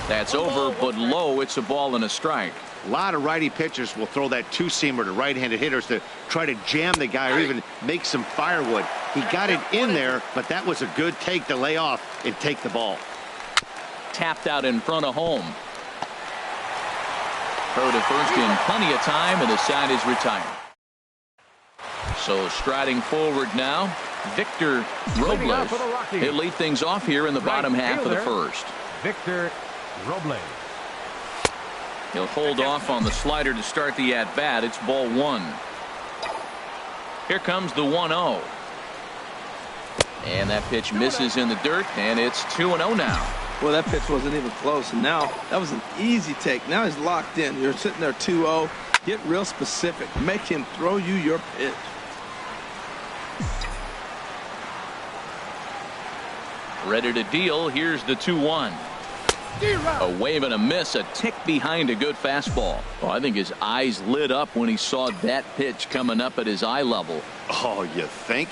That's over, but low. It's a ball and a strike. A lot of righty pitchers will throw that 2-seamer to right-handed hitters to try to jam the guy or even make some firewood. He got it in there, but that was a good take to lay off and take the ball. Tapped out in front of home. Throw to first in plenty of time, and the side is retired. So striding forward now, Victor Robles. He'll lead things off here in the bottom half of the first. Victor Robles. He'll hold off on the slider to start the at-bat. It's ball 1. Here comes the 1-0. And that pitch misses in the dirt, and it's 2-0 now. Well, that pitch wasn't even close, and now that was an easy take. Now he's locked in. You're sitting there 2-0. Get real specific. Make him throw you your pitch. Ready to deal. Here's the 2-1. A wave and a miss, a tick behind a good fastball. Oh, I think his eyes lit up when he saw that pitch coming up at his eye level. Oh, you think?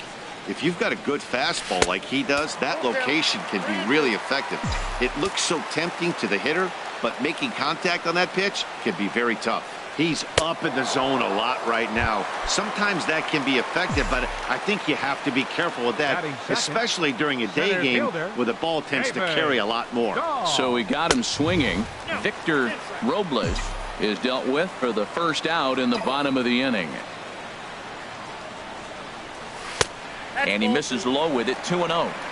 If you've got a good fastball like he does, that location can be really effective. It looks so tempting to the hitter, but making contact on that pitch can be very tough. He's up in the zone a lot right now. Sometimes that can be effective, but I think you have to be careful with that, especially during a day game where the ball tends to carry a lot more. So he got him swinging. Victor Robles is dealt with for the first out in the bottom of the inning. And he misses low with it. 2-0.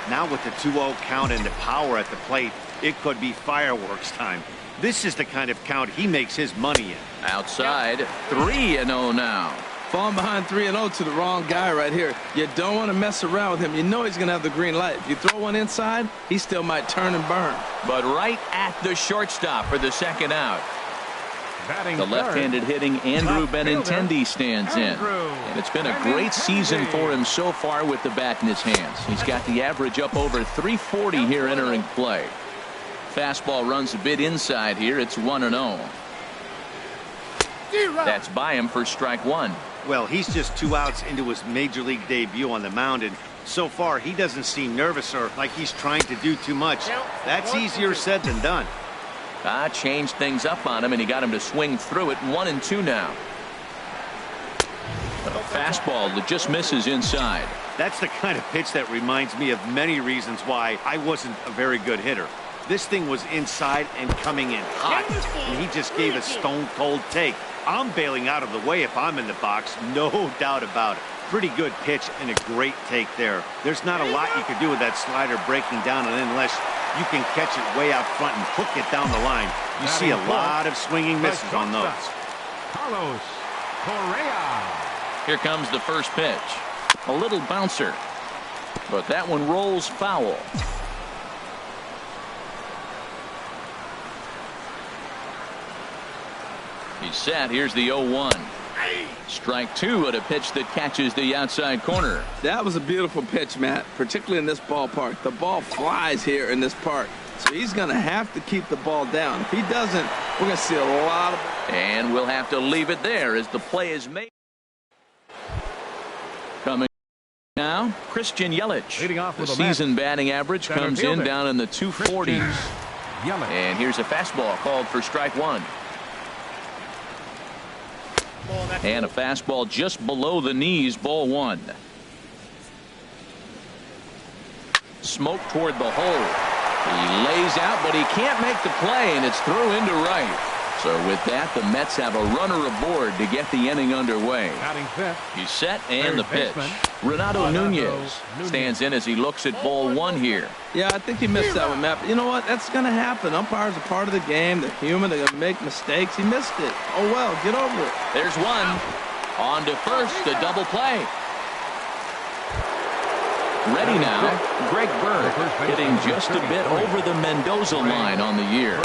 Now with the 2-0 count and the power at the plate, it could be fireworks time. This is the kind of count he makes his money in. Outside, 3-0 now. Falling behind 3-0 to the wrong guy right here. You don't want to mess around with him. You know he's going to have the green light. If you throw one inside, he still might turn and burn. But right at the shortstop for the second out. The left-handed hitting Andrew Benintendi stands in. And it's been a great season for him so far with the bat in his hands. He's got the average up over 340 here entering play. Fastball runs a bit inside here. It's 1-0. That's by him for strike 1. Well, he's just 2 outs into his major league debut on the mound, and So far, he doesn't seem nervous or like he's trying to do too much. That's easier said than done. Changed things up on him, and he got him to swing through it. 1-2 now. A fastball that just misses inside. That's the kind of pitch that reminds me of many reasons why I wasn't a very good hitter. This thing was inside and coming in hot, and he just gave a stone-cold take. I'm bailing out of the way if I'm in the box, no doubt about it. Pretty good pitch and a great take there. There's not a lot you can do with that slider breaking down, and unless you can catch it way out front and hook it down the line, you see a lot of swinging misses on those. Carlos Correa. Here comes the first pitch. A little bouncer, but that one rolls foul. He's set. Here's the 0-1. Strike two at a pitch that catches the outside corner. That was a beautiful pitch, Matt, particularly in this ballpark. The ball flies here in this park, so he's going to have to keep the ball down. If he doesn't, we're going to see a lot of... And we'll have to leave it there as the play is made. Coming now, Christian Yelich. Leading off The with a season batting average Center comes fielder. in down in the 240s. Yelich. And here's a fastball called for strike one. And a fastball just below the knees, ball one. Smoke toward the hole. He lays out, but he can't make the play, and it's through into right. So with that, the Mets have a runner aboard to get the inning underway. Batting fifth. He's set, and the Third pitch. baseman, Renato Renato Nunez stands in as he looks at ball one here. Yeah, I think he missed that one, Matt. But you know what? That's going to happen. Umpires are part of the game. They're human. They're going to make mistakes. He missed it. Oh, well, get over it. There's one. On to first, a double play. Ready now, Greg Bird, hitting just a bit over the Mendoza line on the year.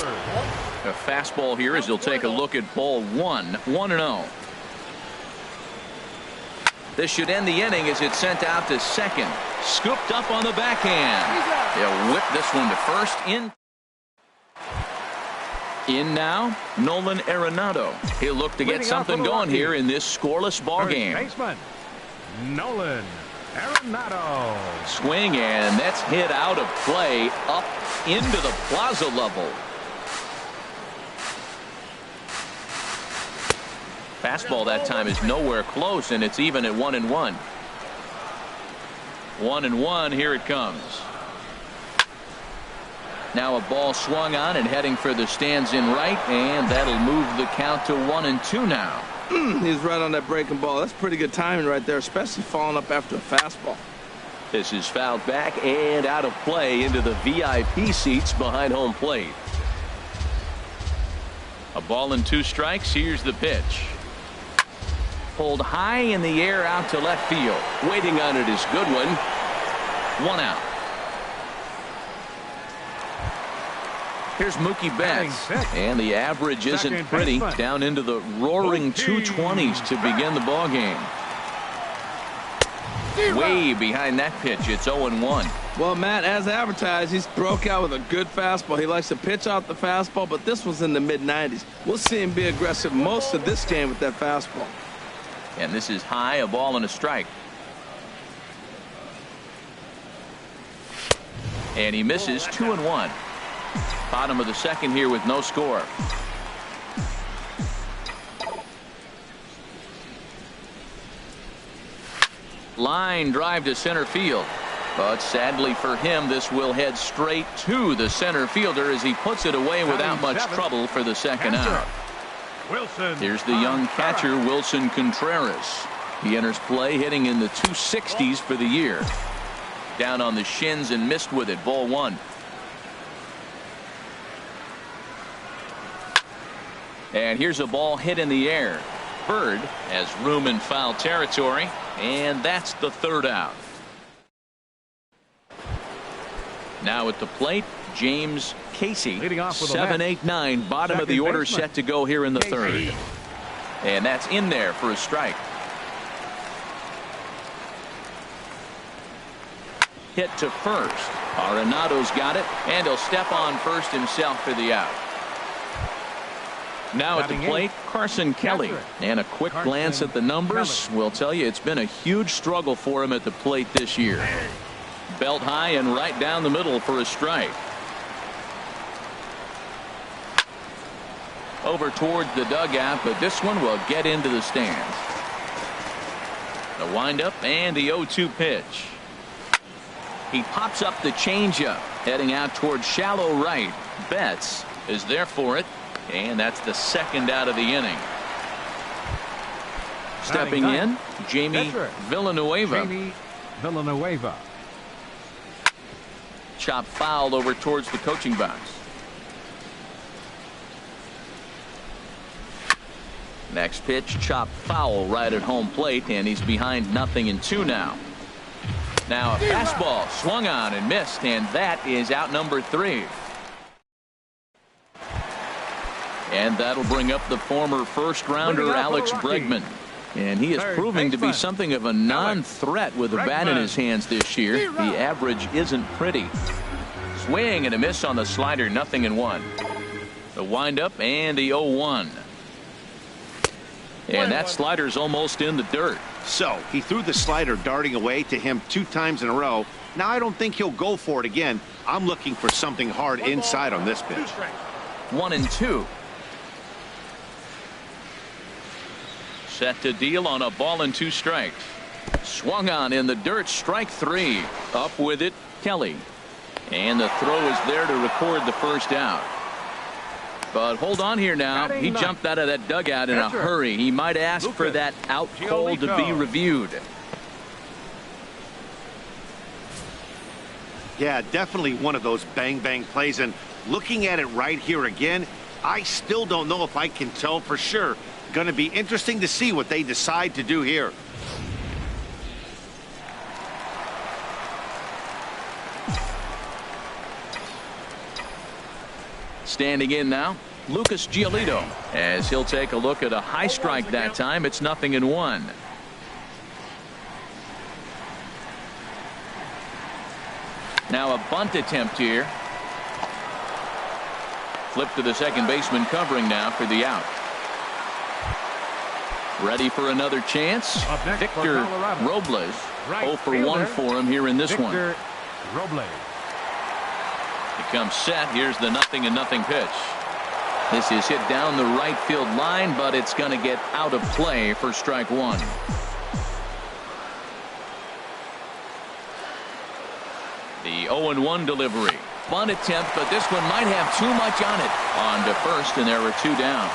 A fastball here as he'll take a look at ball one, 1-0. This should end the inning as it's sent out to second. Scooped up on the backhand. They'll whip this one to first. In now, Nolan Arenado. He'll look to get something going here in this scoreless ball game. Baseman, Nolan Arenado. Swing, and that's hit out of play up into the plaza level. Fastball that time is nowhere close, and it's even at 1-1. 1-1, here it comes. Now a ball swung on and heading for the stands in right, and that'll move the count to 1-2 now. He's right on that breaking ball. That's pretty good timing right there, especially following up after a fastball. This is fouled back and out of play into the VIP seats behind home plate. A ball and two strikes. Here's the pitch. Pulled high in the air out to left field. Waiting on it is Goodwin. One out. Here's Mookie Betts, and the average isn't pretty, down into the roaring 220s to begin the ball game. Way behind that pitch, it's 0-1. Well, Matt, as advertised, he's broke out with a good fastball. He likes to pitch out the fastball, but this was in the mid-90s. We'll see him be aggressive most of this game with that fastball. And this is high, a ball and a strike. And he misses 2-1. Bottom of the second here with no score. Line drive to center field. But sadly for him, this will head straight to the center fielder as he puts it away without much trouble for the second out. Wilson. Here's the young catcher, Wilson Contreras. He enters play hitting in the 260s for the year. Down on the shins and missed with it. Ball one. And here's a ball hit in the air. Bird has room in foul territory, and that's the third out. Now at the plate, James Casey. Leading off with 7, 8, 9, bottom of the order, baseman. set to go here in the third. And that's in there for a strike. Hit to first. Arenado's got it, and he'll step on first himself for the out. Now at the plate, Carson Kelly. And a quick glance at the numbers will tell you it's been a huge struggle for him at the plate this year. Belt high and right down the middle for a strike. Over towards the dugout, but this one will get into the stands. The windup and the 0-2 pitch. He pops up the changeup, heading out towards shallow right. Betts is there for it, and that's the second out of the inning. Stepping in, Jamie Villanueva. Chop foul over towards the coaching box. Next pitch, chop foul right at home plate, and he's behind 0-2 now. Now a fastball swung on and missed, and that is out number 3. And that'll bring up the former first-rounder Alex Bregman. And he is proving to be something of a non-threat with a bat in his hands this year. The average isn't pretty. Swing and a miss on the slider, 0-1. The windup and the 0-1. And that slider's almost in the dirt. So he threw the slider darting away to him 2 times in a row. Now I don't think he'll go for it again. I'm looking for something hard inside on this pitch. 1-2. Set to deal on a ball and 2 strikes. Swung on in the dirt, strike 3. Up with it, Kelly. And the throw is there to record the first out. But hold on here now. He jumped out of that dugout in a hurry. He might ask for that out call to be reviewed. Yeah, definitely one of those bang-bang plays. And looking at it right here again, I still don't know if I can tell for sure. Going to be interesting to see what they decide to do here. Standing in now, Lucas Giolito, as he'll take a look at a high strike that time. It's 0-1. Now a bunt attempt here. Flip to the second baseman covering now for the out. Ready for another chance. Victor Robles. 0 for 1 for him here in this one. He comes set. Here's the 0-0 pitch. This is hit down the right field line, but it's going to get out of play for strike 1. The 0-1 delivery. Bunt attempt, but this one might have too much on it. On to first, and there are 2 down.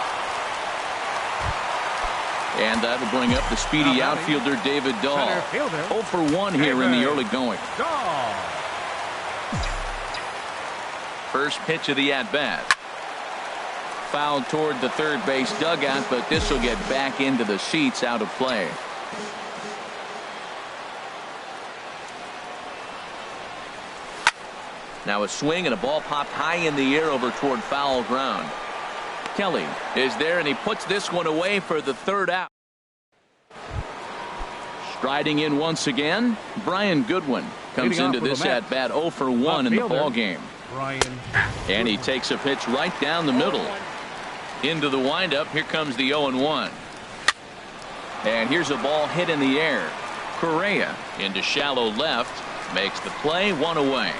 And that'll bring up the speedy outfielder David Dahl. 0 for 1 here in the early going. First pitch of the at-bat. Fouled toward the third base dugout, but this will get back into the seats, out of play. Now a swing and a ball popped high in the air over toward foul ground. Kelly is there, and he puts this one away for the 3rd out. Striding in once again, Brian Goodwin comes into this at-bat 0 for 1 in the ball game. And he takes a pitch right down the middle. Into the windup. Here comes the 0-1. And here's a ball hit in the air. Correa into shallow left. Makes the play, 1 away.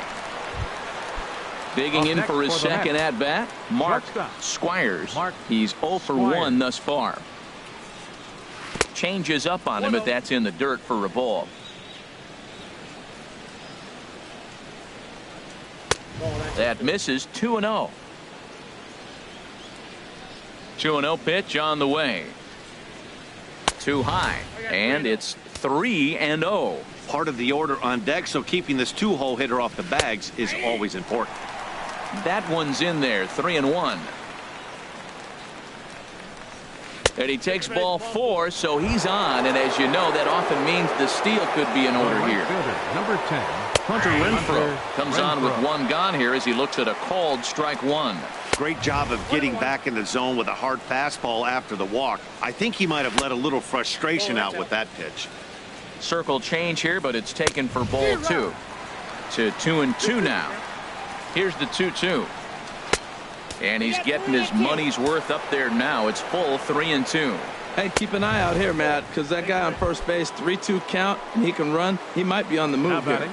Digging in for his second at-bat, Mark Squires. He's 0 for 1 thus far. Changes up on him, but that's in the dirt for a ball. That misses. 2-0. 2-0 pitch on the way. Too high, and it's 3-0. Part of the order on deck, so keeping this 2-hole hitter off the bags is always important. That one's in there. 3-1. And he takes ball 4, so he's on, and as you know, that often means the steal could be in order here. Number 10, Hunter Renfroe comes on with 1 gone here as he looks at a called strike 1. Great job of getting back in the zone with a hard fastball after the walk. I think he might have let a little frustration out with that pitch. Circle change here, but it's taken for ball 2. To 2-2 now. Here's the 2-2. And he's getting his money's worth up there now. It's full 3-2. Hey, keep an eye out here, Matt, because that guy on first base, 3-2 count, and he can run. He might be on the move here.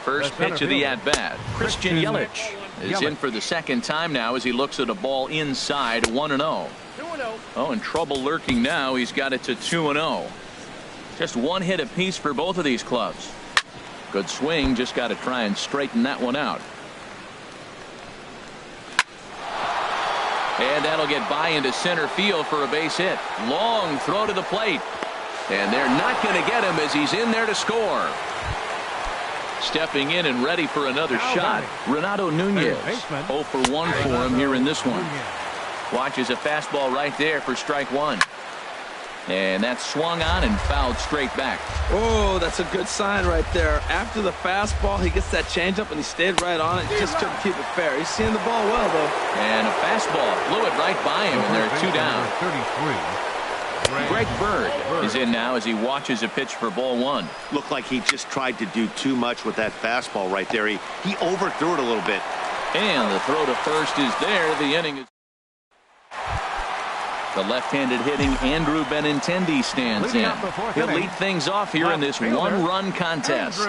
First pitch of the at-bat. Christian Yelich is in for the second time now as he looks at a ball inside. 1-0. Oh, and trouble lurking now. He's got it to 2-0. Just one hit apiece for both of these clubs. Good swing. Just got to try and straighten that one out. And that'll get by into center field for a base hit. Long throw to the plate. And they're not going to get him as he's in there to score. Stepping in and ready for another shot. Renato Nunez. 0 for 1 for him here in this one. Watches a fastball right there for strike one. And that's swung on and fouled straight back. Oh, that's a good sign right there. After the fastball, he gets that changeup and he stayed right on it. Just couldn't keep it fair. He's seeing the ball well, though. And a fastball blew it right by him, and there are 2 down. 33. Greg Bird is in now as he watches a pitch for ball 1. Looked like he just tried to do too much with that fastball right there. He overthrew it a little bit. And the throw to first is there. The inning is. The left-handed hitting Andrew Benintendi stands in. He'll lead things off here in this one-run contest.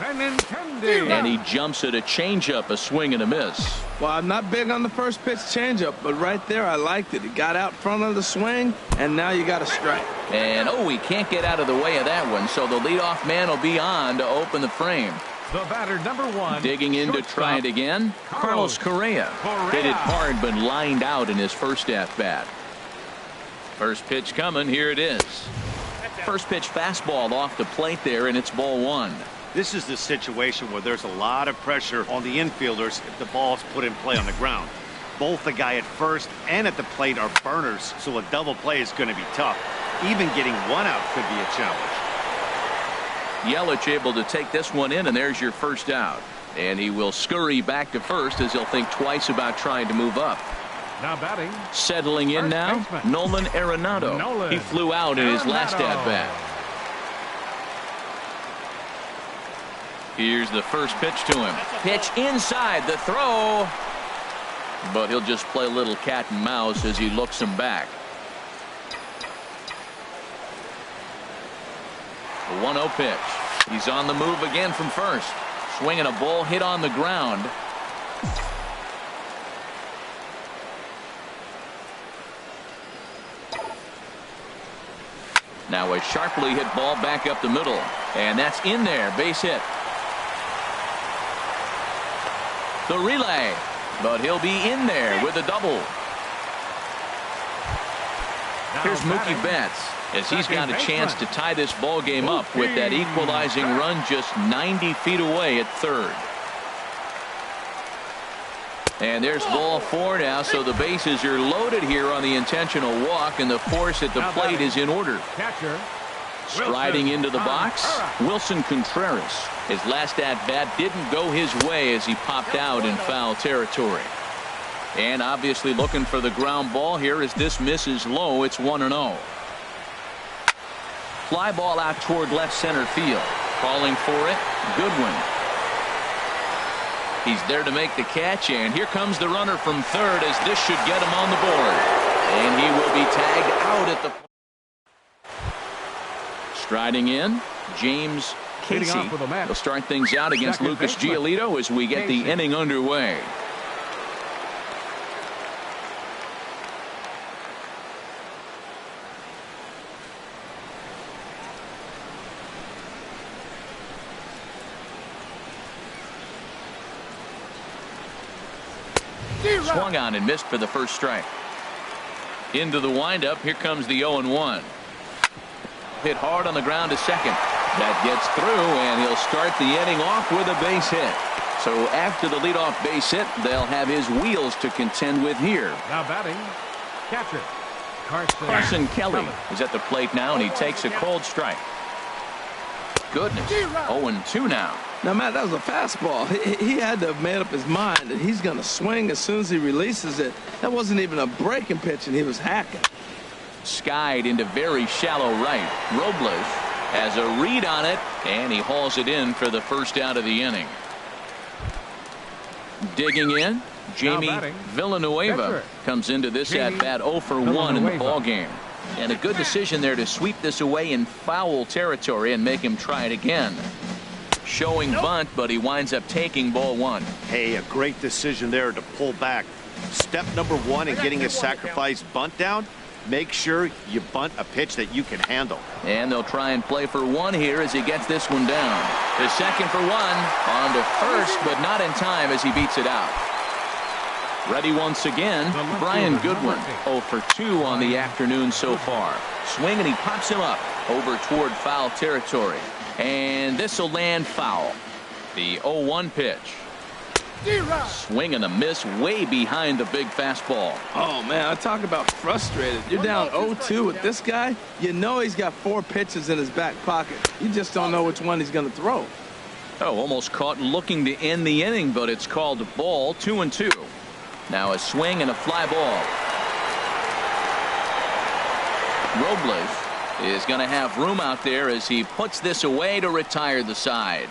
And he jumps at a changeup, a swing and a miss. Well, I'm not big on the first pitch changeup, but right there I liked it. He got out front of the swing, and now you got a strike. And he can't get out of the way of that one, so the leadoff man will be on to open the frame. The batter, number 1. Digging in to try it again, Carlos Correa. Hit it hard but lined out in his first at-bat. First pitch coming. Here it is. First pitch fastball off the plate there, and it's ball 1. This is the situation where there's a lot of pressure on the infielders if the ball's put in play on the ground. Both the guy at first and at the plate are burners, so a double play is going to be tough. Even getting one out could be a challenge. Yelich able to take this one in, and there's your first out. And he will scurry back to first as he'll think twice about trying to move up. Now batting. Settling in now, Nolan Arenado. He flew out in his last at-bat. Here's the first pitch to him. Pitch inside, the throw. But he'll just play a little cat and mouse as he looks him back. The 1-0 pitch. He's on the move again from first. Swinging a ball hit on the ground. Now a sharply hit ball back up the middle. And that's in there. Base hit. The relay. But he'll be in there with a double. Here's Mookie Betts as he's got a chance to tie this ball game up with that equalizing run just 90 feet away at third. And there's ball 4 now, so the bases are loaded here on the intentional walk, and the force at the plate is in order. Striding into the box, Wilson Contreras. His last at-bat didn't go his way as he popped out in foul territory. And obviously looking for the ground ball here as this misses low. It's 1-0. Fly ball out toward left center field. Calling for it, Goodwin. He's there to make the catch, and here comes the runner from third as this should get him on the board. And he will be tagged out at the. Striding in, James Casey will start things out against Lucas Giolito as we get the inning underway. Swung on and missed for the first strike. Into the windup. Here comes the 0-1. Hit hard on the ground to second. That gets through, and he'll start the inning off with a base hit. So after the leadoff base hit, they'll have his wheels to contend with here. Now batting, catcher Carson Kelly is at the plate now, and he takes a cold strike. Goodness, 0-2 now. Now, Matt, that was a fastball. He had to have made up his mind that he's going to swing as soon as he releases it. That wasn't even a breaking pitch, and he was hacking. Skied into very shallow right. Robles has a read on it, and he hauls it in for the first out of the inning. Digging in, Jamie batting, Villanueva pitcher. comes into this Jamie at-bat 0 for 1 in the Villanueva. ball game. And a good decision there to sweep this away in foul territory and make him try it again. Showing bunt, but he winds up taking ball 1. Hey, a great decision there to pull back. Step number 1 in getting a sacrifice bunt down, make sure you bunt a pitch that you can handle. And they'll try and play for 1 here as he gets this one down. To second for 1, on to first, but not in time as he beats it out. Ready once again, Brian Goodwin, 0 for 2 on the afternoon so far. Swing and he pops him up over toward foul territory. And this will land foul. The 0-1 pitch. Swing and a miss way behind the big fastball. Oh, man, I talk about frustrated. You're down 0-2 with this guy. You know he's got 4 pitches in his back pocket. You just don't know which one he's going to throw. Oh, almost caught looking to end the inning, but it's called a ball. 2-2. Now a swing and a fly ball. Robles is going to have room out there as he puts this away to retire the side.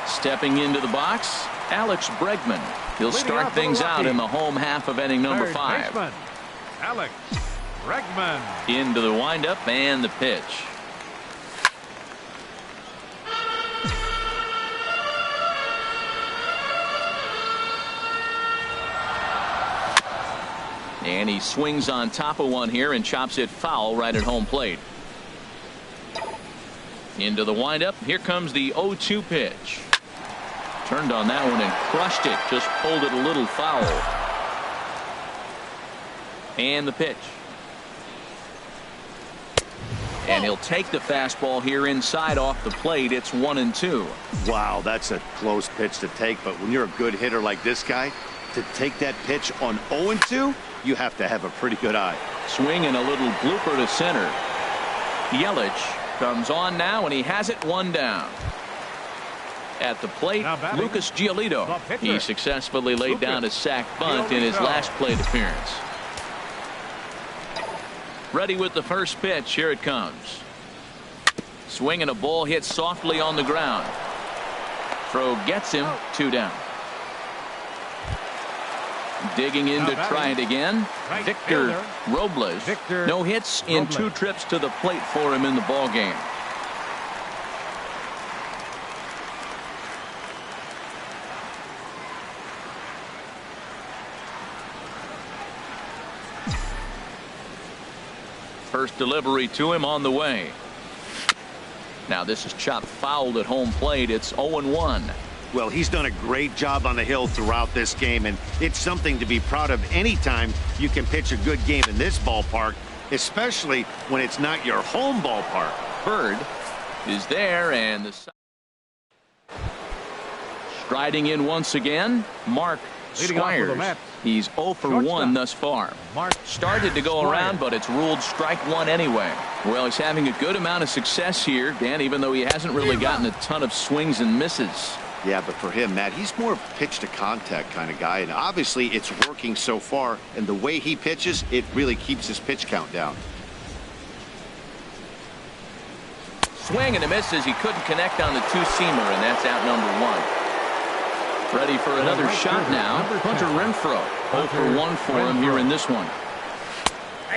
Stepping into the box, Alex Bregman. He'll start things out in the home half of inning number 5. Baseman, Alex Bregman. Into the windup and the pitch. And he swings on top of one here and chops it foul right at home plate. Into the windup. Here comes the 0-2 pitch. Turned on that one and crushed it. Just pulled it a little foul. And the pitch. And he'll take the fastball here inside off the plate. It's 1-2. Wow, that's a close pitch to take, but when you're a good hitter like this guy, to take that pitch on 0-2, you have to have a pretty good eye. Swing and a little blooper to center. Yelich comes on now, and he has it 1 down. At the plate, Lucas Giolito. He successfully laid down a sac bunt in his last plate appearance. Ready with the first pitch. Here it comes. Swing and a ball hit softly on the ground. Throw gets him 2 down. Digging in to try it again. Victor Robles. No hits in 2 trips to the plate for him in the ball game. First delivery to him on the way. Now this is chopped foul at home plate. It's 0-1. Well, he's done a great job on the hill throughout this game, and it's something to be proud of anytime you can pitch a good game in this ballpark, especially when it's not your home ballpark. Bird is there, and the striding in once again, Mark Squires. He's 0 for 1 thus far. Started to go around, but it's ruled strike 1 anyway. Well, he's having a good amount of success here, Dan, even though he hasn't really gotten a ton of swings and misses. Yeah, but for him, Matt, he's more of a pitch to contact kind of guy, and obviously it's working so far, and the way he pitches, it really keeps his pitch count down. Swing and a miss as he couldn't connect on the 2-seamer, and that's out number 1. Ready for another shot now. Hunter Renfroe. 0 for 1 for him here in this one.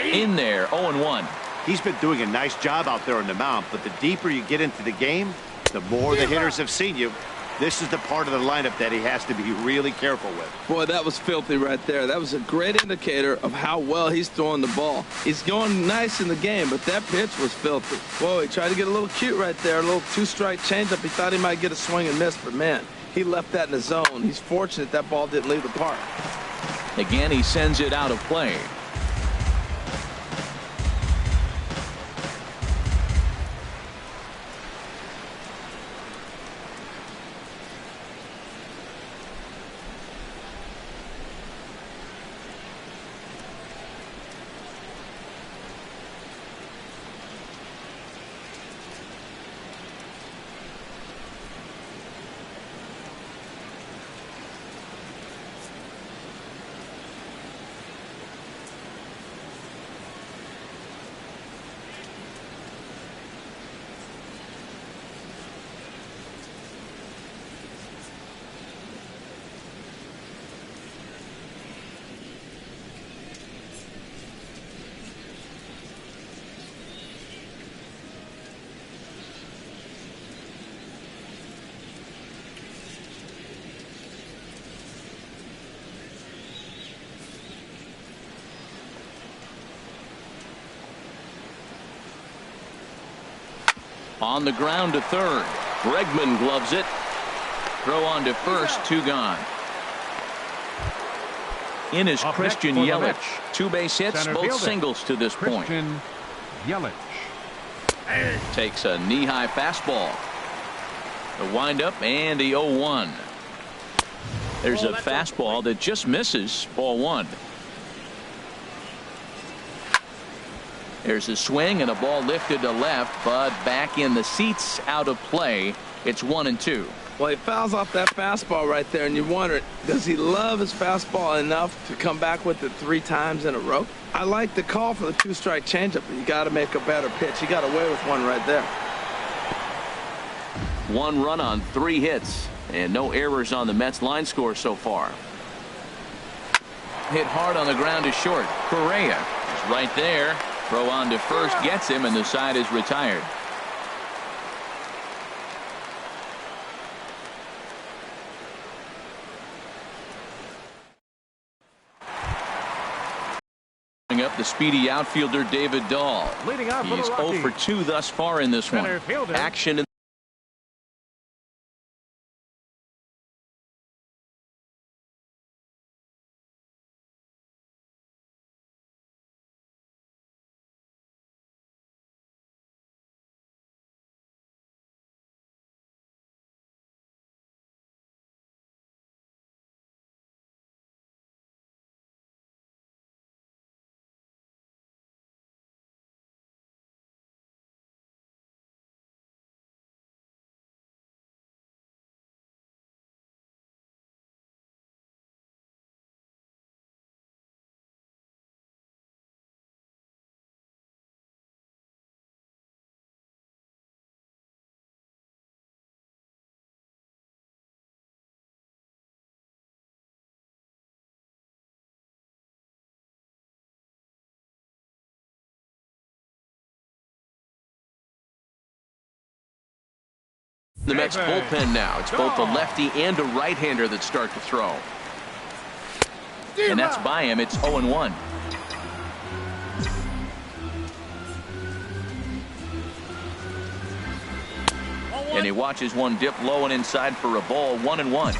In there, 0-1. He's been doing a nice job out there on the mound, but the deeper you get into the game, the more the hitters have seen you. This is the part of the lineup that he has to be really careful with. Boy, that was filthy right there. That was a great indicator of how well he's throwing the ball. He's going nice in the game, but that pitch was filthy. Whoa, he tried to get a little cute right there. A little 2-strike changeup. He thought he might get a swing and miss, but man, he left that in the zone. He's fortunate that ball didn't leave the park. Again, he sends it out of play. On the ground to third. Bregman gloves it. Throw on to first, 2 gone. In is Up Christian next for the Yelich. Mets. 2 base hits, Center both fielder, singles to this point. Christian Yelich. Takes a knee-high fastball. The windup and the 0-1. There's a fastball that just misses. Ball 1. There's a swing and a ball lifted to left, but back in the seats, out of play. It's 1-2. Well, he fouls off that fastball right there, and you wonder, does he love his fastball enough to come back with it 3 times in a row? I like the call for the 2-strike changeup, but you got to make a better pitch. He got away with one right there. 1 run on 3 hits, and no errors on the Mets line score so far. Hit hard on the ground to short. Correa is right there. Throw on to first gets him, and the side is retired. Up the speedy outfielder David Dahl. Leading off for He's the 0 Rockies. for 2 thus far in this Center one. fielder. Action in the Mets bullpen now. It's both a lefty and a right-hander that start to throw. And that's by him. It's 0-1. And he watches one dip low and inside for a ball. 1-1.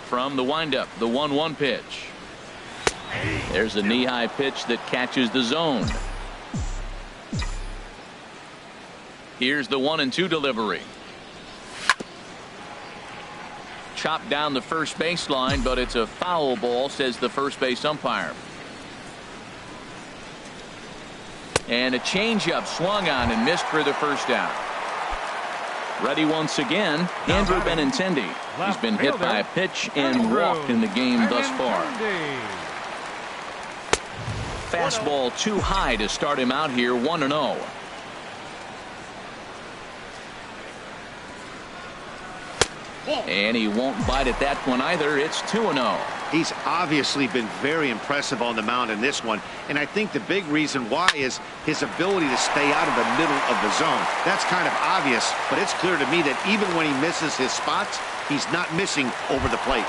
From the windup, the 1-1 pitch. There's a knee-high pitch that catches the zone. Here's the 1-2 delivery. Chopped down the first baseline, but it's a foul ball, says the first base umpire. And a changeup swung on and missed for the first out. Ready once again, Andrew Benintendi. He's been hit by a pitch and walked in the game thus far. Fastball too high to start him out here. 1-0. And he won't bite at that one either. It's 2-0. He's obviously been very impressive on the mound in this one, and I think the big reason why is his ability to stay out of the middle of the zone. That's kind of obvious, but it's clear to me that even when he misses his spots, he's not missing over the plate.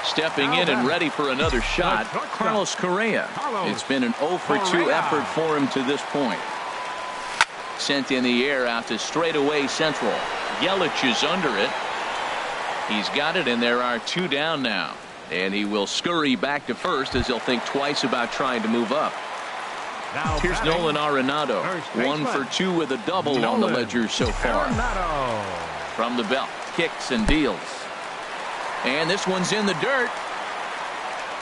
Stepping in and ready for another shot, Carlos Correa. It's been an 0 for 2 effort for him to this point. Sent in the air out to straightaway central. Yelich is under it. He's got it, and there are 2 down now. And he will scurry back to first as he'll think twice about trying to move up. Now Here's batting, Nolan Arenado. 1 for 2 with a double on the ledger so far. Arenado. From the belt, kicks and deals. And this one's in the dirt.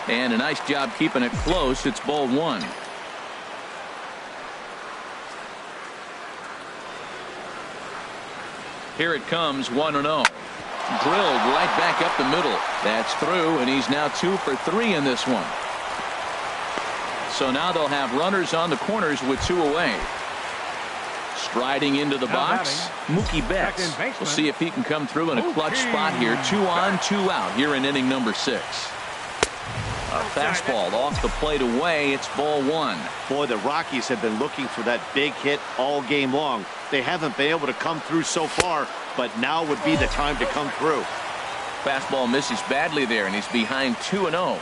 And a nice job keeping it close. It's ball 1. Here it comes, 1-0. Drilled right back up the middle. That's through, and he's now 2 for 3 in this one. So now they'll have runners on the corners with 2 away. Striding into the box, Mookie Betts. We'll see if he can come through in a clutch spot here. 2 on, 2 out here in inning number 6. A fastball off the plate away. It's ball 1. Boy, the Rockies have been looking for that big hit all game long. They haven't been able to come through so far, but now would be the time to come through. Fastball misses badly there, and he's behind 2-0.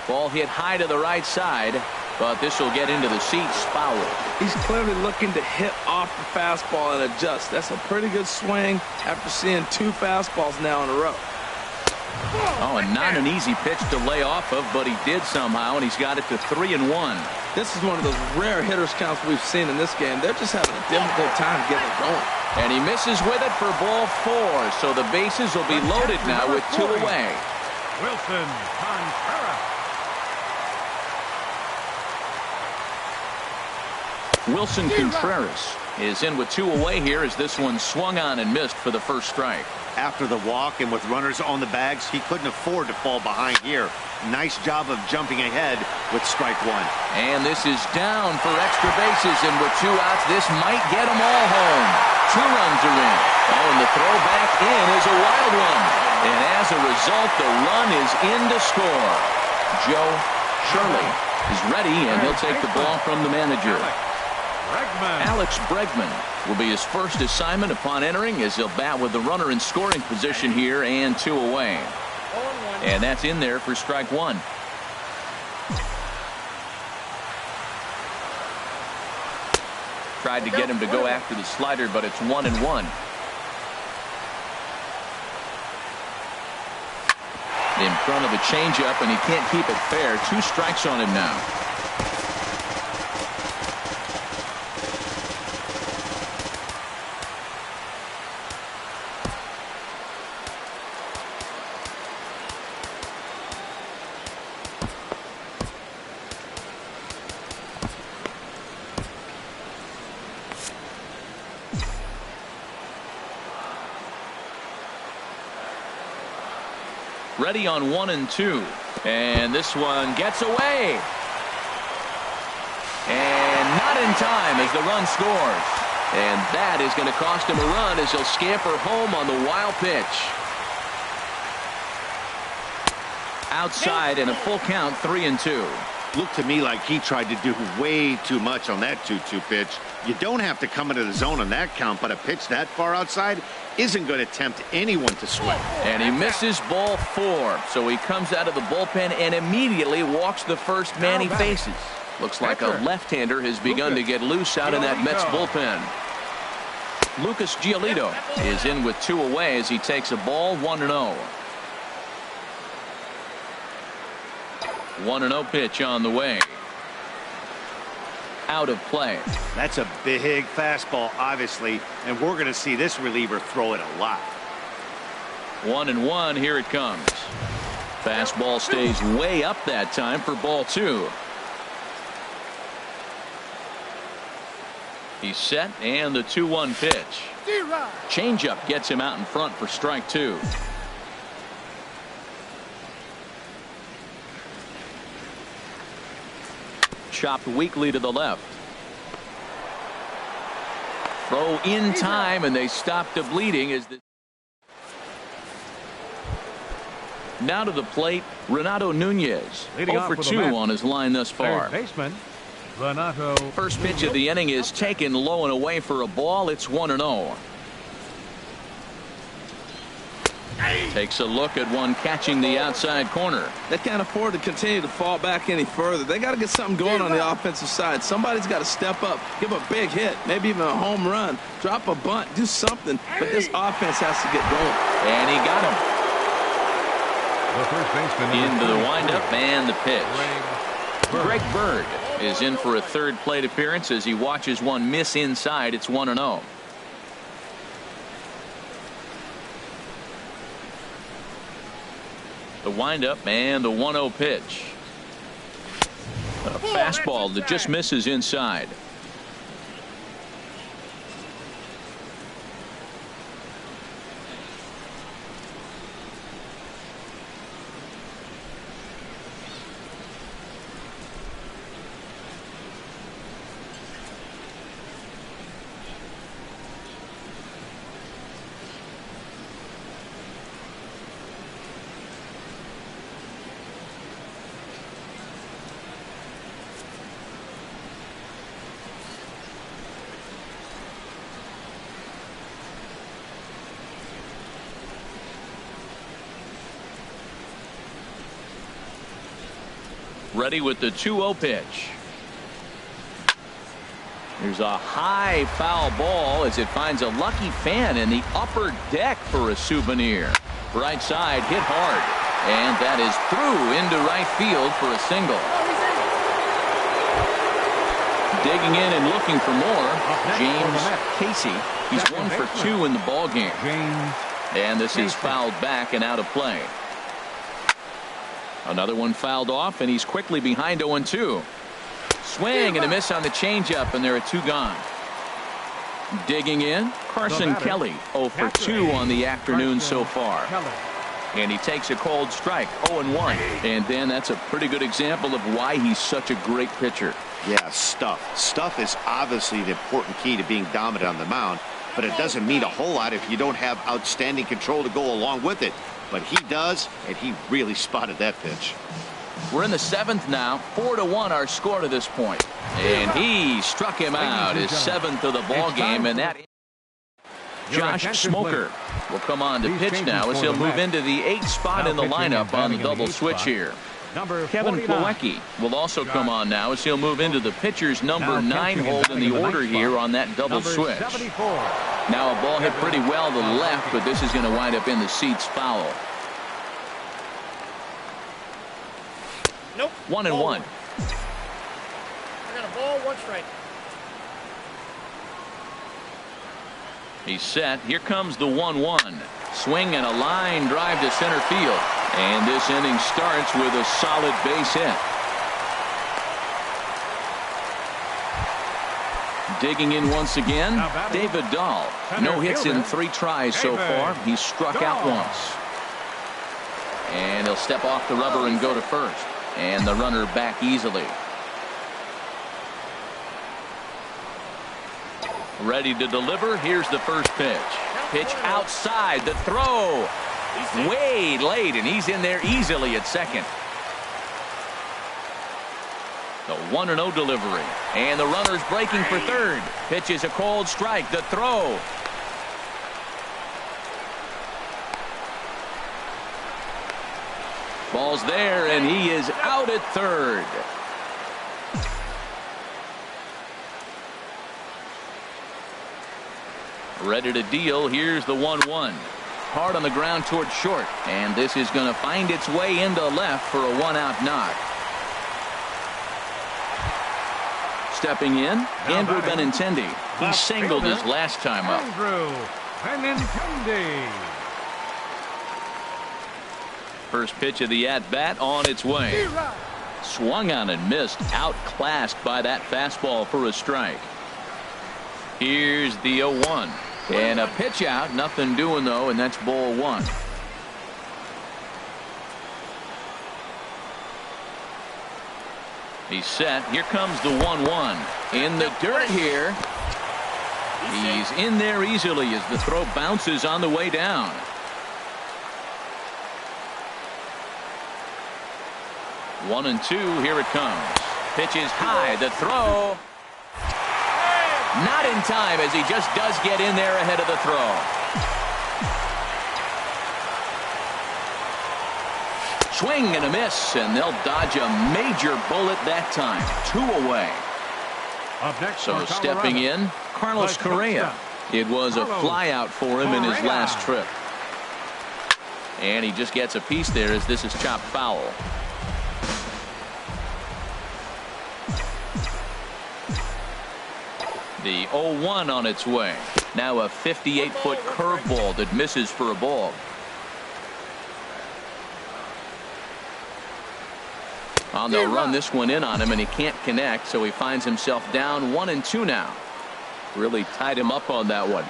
Ball hit high to the right side, but this will get into the seats. Foul. He's clearly looking to hit off the fastball and adjust. That's a pretty good swing after seeing 2 fastballs now in a row. Oh, and not an easy pitch to lay off of, but he did somehow, and he's got it to 3-1. This is one of those rare hitters counts we've seen in this game. They're just having a difficult time getting it going. And he misses with it for ball 4, so the bases will be loaded now with 2 away. Wilson Contreras. Wilson Contreras is in with 2 away here as this one swung on and missed for the first strike. After the walk and with runners on the bags, he couldn't afford to fall behind here. Nice job of jumping ahead with strike 1. And this is down for extra bases, and with 2 outs, this might get them all home. 2 runs are in. Oh, and the throw back in is a wild one. And as a result, the run is in to score. Joe Shirley is ready, and he'll take the ball from the manager. Alex Bregman will be his first assignment upon entering, as he'll bat with the runner in scoring position here and 2 away. And that's in there for strike 1. Tried to get him to go after the slider, but it's 1-1. In front of the changeup, and he can't keep it fair. 2 strikes on him now. Ready on 1 and 2, and this one gets away, and not in time as the run scores, and that is going to cost him a run as he'll scamper home on the wild pitch. Outside and a full count, 3-2. Looked to me like he tried to do way too much on that 2-2 pitch. You don't have to come into the zone on that count, but a pitch that far outside isn't going to tempt anyone to swing. And he misses ball 4, so he comes out of the bullpen and immediately walks the first man he faces. Looks like a left-hander has begun to get loose out in that Mets bullpen. Lucas Giolito is in with 2 away as he takes a ball. 1-0. 1-0 pitch on the way. Out of play. That's a big fastball, obviously, and we're going to see this reliever throw it a lot. 1-1. Here it comes. Fastball stays way up that time for ball 2. He's set, and the 2-1 pitch. Changeup gets him out in front for strike 2. Chopped weakly to the left. Throw in time, and they stop the bleeding as the now to the plate, Renato Nunez. 0 for 2 on his line thus far. Third baseman, Renato. First pitch of the inning is taken low and away for a ball. It's 1-0. Takes a look at one catching the outside corner. They can't afford to continue to fall back any further. They got to get something going on the offensive side. Somebody's got to step up, give a big hit, maybe even a home run, drop a bunt, do something. But this offense has to get going. And he got him. The first baseman Into the windup and the pitch. Greg Bird is in for a third plate appearance as he watches one miss inside. It's 1-0. The windup and the 1-0 pitch. A fastball that just misses inside. Ready with the 2-0 pitch. There's a high foul ball as it finds a lucky fan in the upper deck for a souvenir. Right side hit hard, and that is through into right field for a single. Digging in and looking for more, James Casey. He's 1 for 2 in the ball game. And this is fouled back and out of play. Another one fouled off, and he's quickly behind 0-2. Swing and a miss on the changeup, and there are 2 gone. Digging in, Carson Kelly, 0 for 2 on the afternoon so far. And he takes a cold strike, 0-1. And then that's a pretty good example of why he's such a great pitcher. Yeah, stuff. Stuff is obviously the important key to being dominant on the mound, but it doesn't mean a whole lot if you don't have outstanding control to go along with it. But he does, and he really spotted that pitch. We're in the 7th now, 4-1 our score to this point. And he struck him out, his 7th of the ball game, and that Josh Smoker will come on to pitch now as he'll move into the 8th spot in the lineup on the double switch here. Kevin Plawecki will also come on now as he'll move into the pitcher's number 9 hold in the order here on that double switch. Now a ball hit pretty well to the left, but this is going to wind up in the seats foul. 1-1. I got a ball, 1 strike. He's set. Here comes the 1-1. Swing and a line drive to center field. And this inning starts with a solid base hit. Digging in once again, David Dahl. No hits in 3 tries so far. He's struck out once. And he'll step off the rubber and go to first. And the runner back easily. Ready to deliver. Here's the first pitch. Pitch outside. The throw. Way late, and he's in there easily at second. The 1-0 delivery. And the runner's breaking for third. Pitch is a cold strike. The throw. Ball's there, and he is out at third. Ready to deal. Here's the 1-1. Hard on the ground toward short, and this is going to find its way into left for a 1-out knock. Stepping in, Andrew Benintendi. He singled his last time up. Andrew Benintendi. First pitch of the at-bat on its way. Swung on and missed, outclassed by that fastball for a strike. Here's the 0-1. And a pitch out, nothing doing though, and that's ball 1. He's set. Here comes the 1-1. In the dirt here. He's in there easily as the throw bounces on the way down. One and 2, here it comes. Pitch is high, the throw. Not in time as he just does get in there ahead of the throw. Swing and a miss, and they'll dodge a major bullet that time. 2 away. Up next, so stepping in, Carlos Correa. It was a flyout for him in his last trip. And he just gets a piece there as this is chopped foul. The 0-1 on its way. Now a 58-foot curveball that misses for a ball. Well, they'll run this one in on him, and he can't connect, so he finds himself down 1 and 2 now. Really tied him up on that one.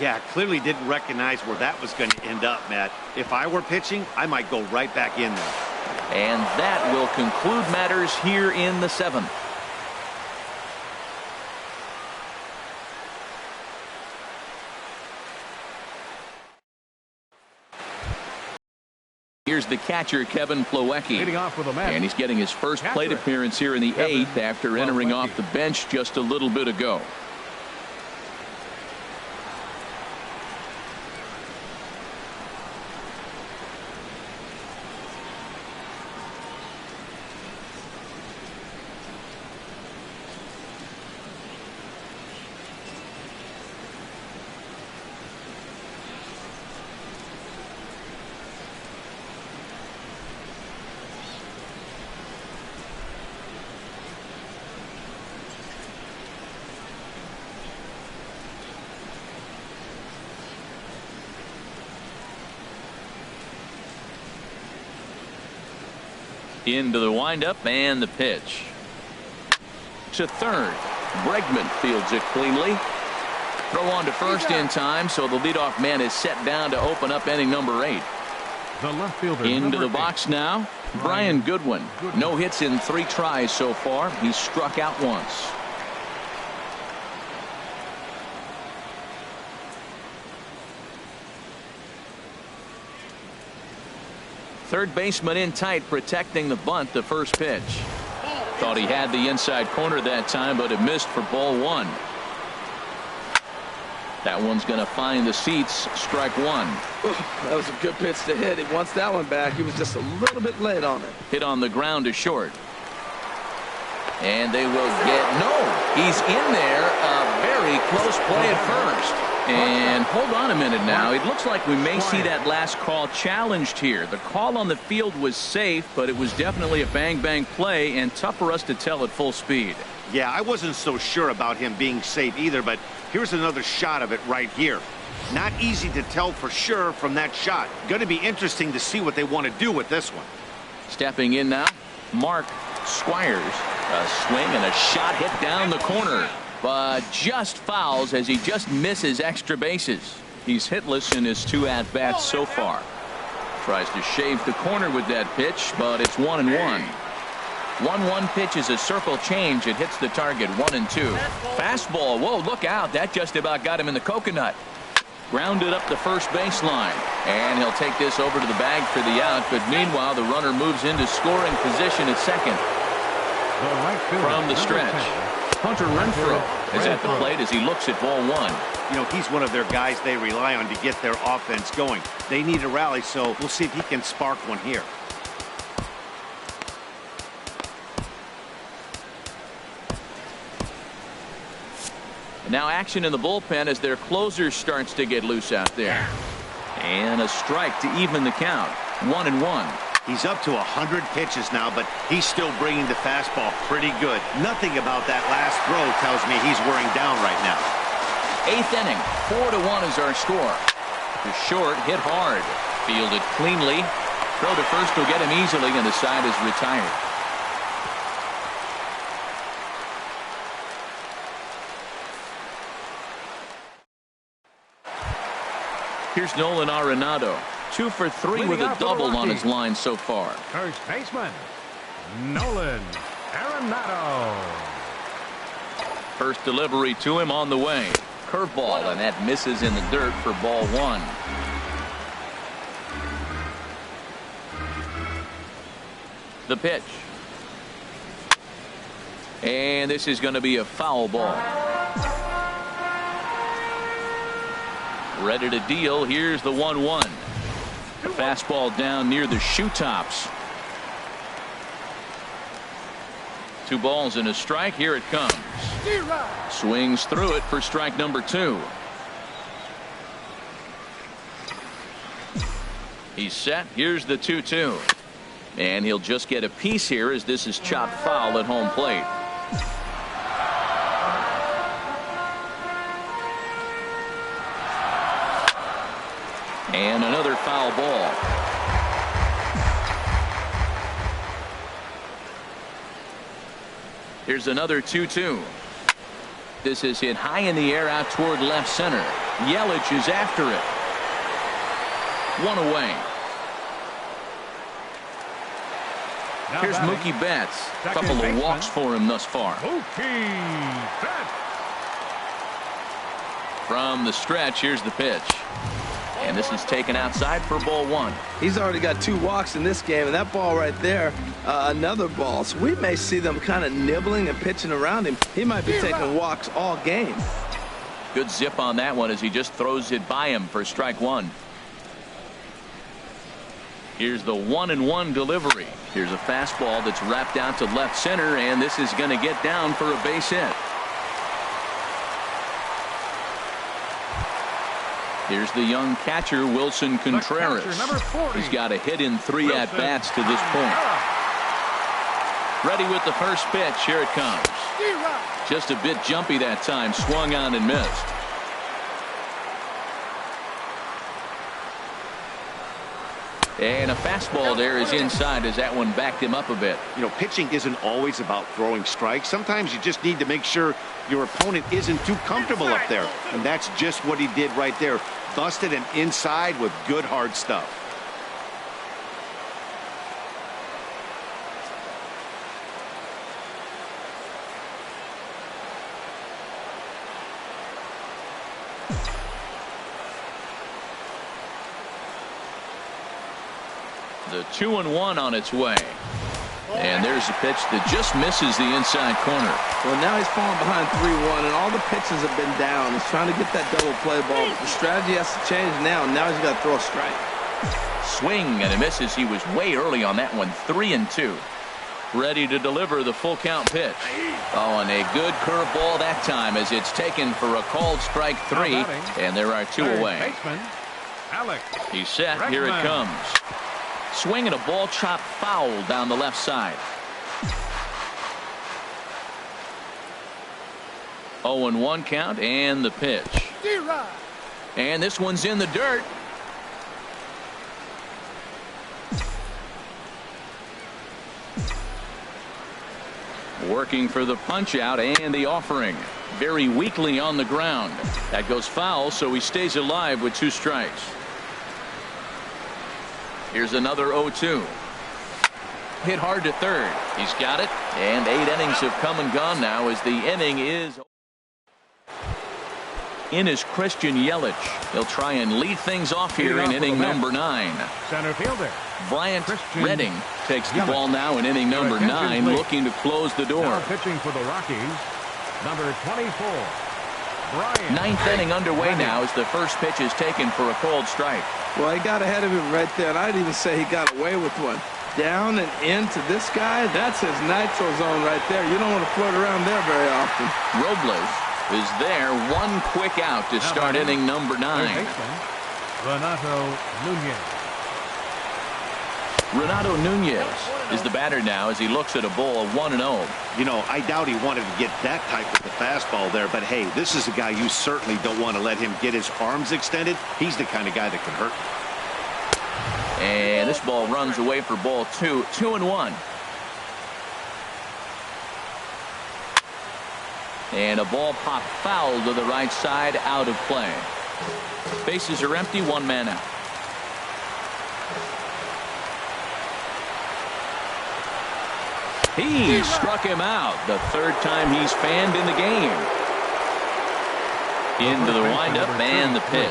Yeah, clearly didn't recognize where that was going to end up, Matt. If I were pitching, I might go right back in there. And that will conclude matters here in the 7th. Here's the catcher, Kevin Plawecki. And he's getting his first plate appearance here in the 8th after entering off the bench just a little bit ago. Into the windup and the pitch. To third. Bregman fields it cleanly. Throw on to first in time, so the leadoff man is set down to open up inning number 8. The left fielder. Into the box now, Brian Goodwin. No hits in 3 tries so far. He's struck out once. Third baseman in tight, protecting the bunt. The first pitch. Thought he had the inside corner that time, but it missed for ball 1. That one's going to find the seats. Strike 1. That was a good pitch to hit. He wants that one back. He was just a little bit late on it. Hit on the ground to short. And they will get, no, he's in there. A very close play at first. And hold on a minute now. It looks like we may see that last call challenged here. The call on the field was safe, but it was definitely a bang-bang play and tough for us to tell at full speed. Yeah, I wasn't so sure about him being safe either, but here's another shot of it right here. Not easy to tell for sure from that shot. Going to be interesting to see what they want to do with this one. Stepping in now, Mark Squires. A swing and a shot hit down the corner, but just fouls as he just misses extra bases. He's hitless in his 2 at-bats so far. Tries to shave the corner with that pitch, but it's 1-1. 1-1 pitch is a circle change. It hits the target 1-2. Fastball. Whoa, look out. That just about got him in the coconut. Grounded up the first baseline. And he'll take this over to the bag for the out. But meanwhile, the runner moves into scoring position at second. From the stretch, Hunter Renfroe is at the plate as he looks at ball 1. You know, he's one of their guys they rely on to get their offense going. They need a rally, so we'll see if he can spark one here. Now action in the bullpen as their closer starts to get loose out there. And a strike to even the count. 1-1. He's up to 100 pitches now, but he's still bringing the fastball pretty good. Nothing about that last throw tells me he's wearing down right now. 8th inning. 4-1 is our score. To short, hit hard. Fielded cleanly. Throw to first will get him easily, and the side is retired. Here's Nolan Arenado. 2 for 3 with a double on his line so far. First baseman, Nolan Arenado. First delivery to him on the way. Curveball, and that misses in the dirt for ball 1. The pitch. And this is going to be a foul ball. Ready to deal. Here's the 1-1. A fastball down near the shoe tops. 2 balls and a strike. Here it comes. Swings through it for strike number 2. He's set. Here's the 2-2. And he'll just get a piece here as this is chopped foul at home plate. And another foul ball. Here's another 2-2. This is hit high in the air out toward left center. Yelich is after it. 1 away. Now Here's batting, Mookie Betts. A couple baseman, of walks for him thus far. Mookie Betts. From the stretch, here's the pitch. And this is taken outside for ball 1. He's already got 2 walks in this game, and that ball right there, another ball. So we may see them kind of nibbling and pitching around him. He might be taking walks all game. Good zip on that one as he just throws it by him for strike 1. Here's the 1-1 delivery. Here's a fastball that's wrapped out to left center, and this is going to get down for a base hit. Here's the young catcher, Wilson Contreras. He's got a hit in 3 at-bats to this point. Ready with the first pitch. Here it comes. Just a bit jumpy that time. Swung on and missed. And a fastball there is inside as that one backed him up a bit. You know, pitching isn't always about throwing strikes. Sometimes you just need to make sure your opponent isn't too comfortable up there. And that's just what he did right there. Busted him inside with good hard stuff. The 2-1 on its way. And there's a pitch that just misses the inside corner. Well, now he's falling behind 3-1, and all the pitches have been down. He's trying to get that double play ball. But the strategy has to change now. Now he's got to throw a strike. Swing and it misses. He was way early on that one. 3-2. Ready to deliver the full count pitch. Oh, and a good curveball that time as it's taken for a called strike 3. And there are 2 away. He's set. Here it comes. Swing and a ball chopped foul down the left side. 0-1 count and the pitch. And this one's in the dirt. Working for the punch out and the offering. Very weakly on the ground. That goes foul, so he stays alive with 2 strikes. Here's another 0-2. Hit hard to third. He's got it. And 8 innings have come and gone now as the inning is in is Christian Yelich. He'll try and lead things off here in inning number 9. Center fielder Bryant Redding takes the ball now in inning number 9, looking to close the door. Now pitching for the Rockies, number 24. Bryant. 9th inning underway now as the first pitch is taken for a called strike. Well, he got ahead of him right there, and I'd even say he got away with one. Down and into this guy, that's his nitro zone right there. You don't want to float around there very often. Robles is there. 1 quick out to start inning number 9. Renato Nunez is the batter now as he looks at a ball of 1-0. You know, I doubt he wanted to get that type of the fastball there, but hey, this is a guy you certainly don't want to let him get his arms extended. He's the kind of guy that can hurt. And this ball runs away for ball 2. 2-1. And a ball popped foul to the right side, out of play. Bases are empty, 1 man out. He struck him out the 3rd time he's fanned in the game. Into the windup and the pitch.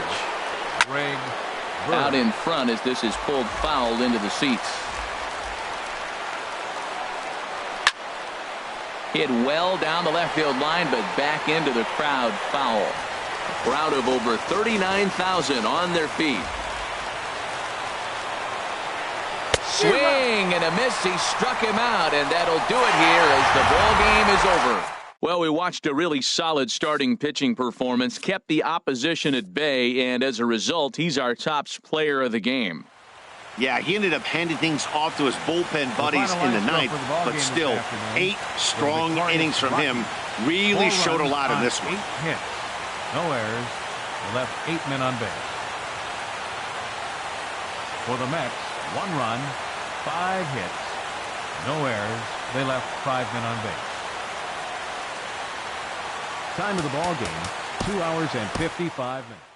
Out in front as this is pulled foul into the seats. Hit well down the left field line, but back into the crowd, foul. A crowd of over 39,000 on their feet. Swing and a miss. He struck him out, and that'll do it here as the ball game is over. Well, we watched a really solid starting pitching performance, kept the opposition at bay, and as a result, he's our top player of the game. Yeah, he ended up handing things off to his bullpen buddies in the 9th, but still, 8 strong innings from him really showed a lot in this one. 8 hits, no errors, left 8 men on base. For the Mets, 1 run, 5 hits, no errors. They left 5 men on base. Time of the ball game, 2 hours and 55 minutes.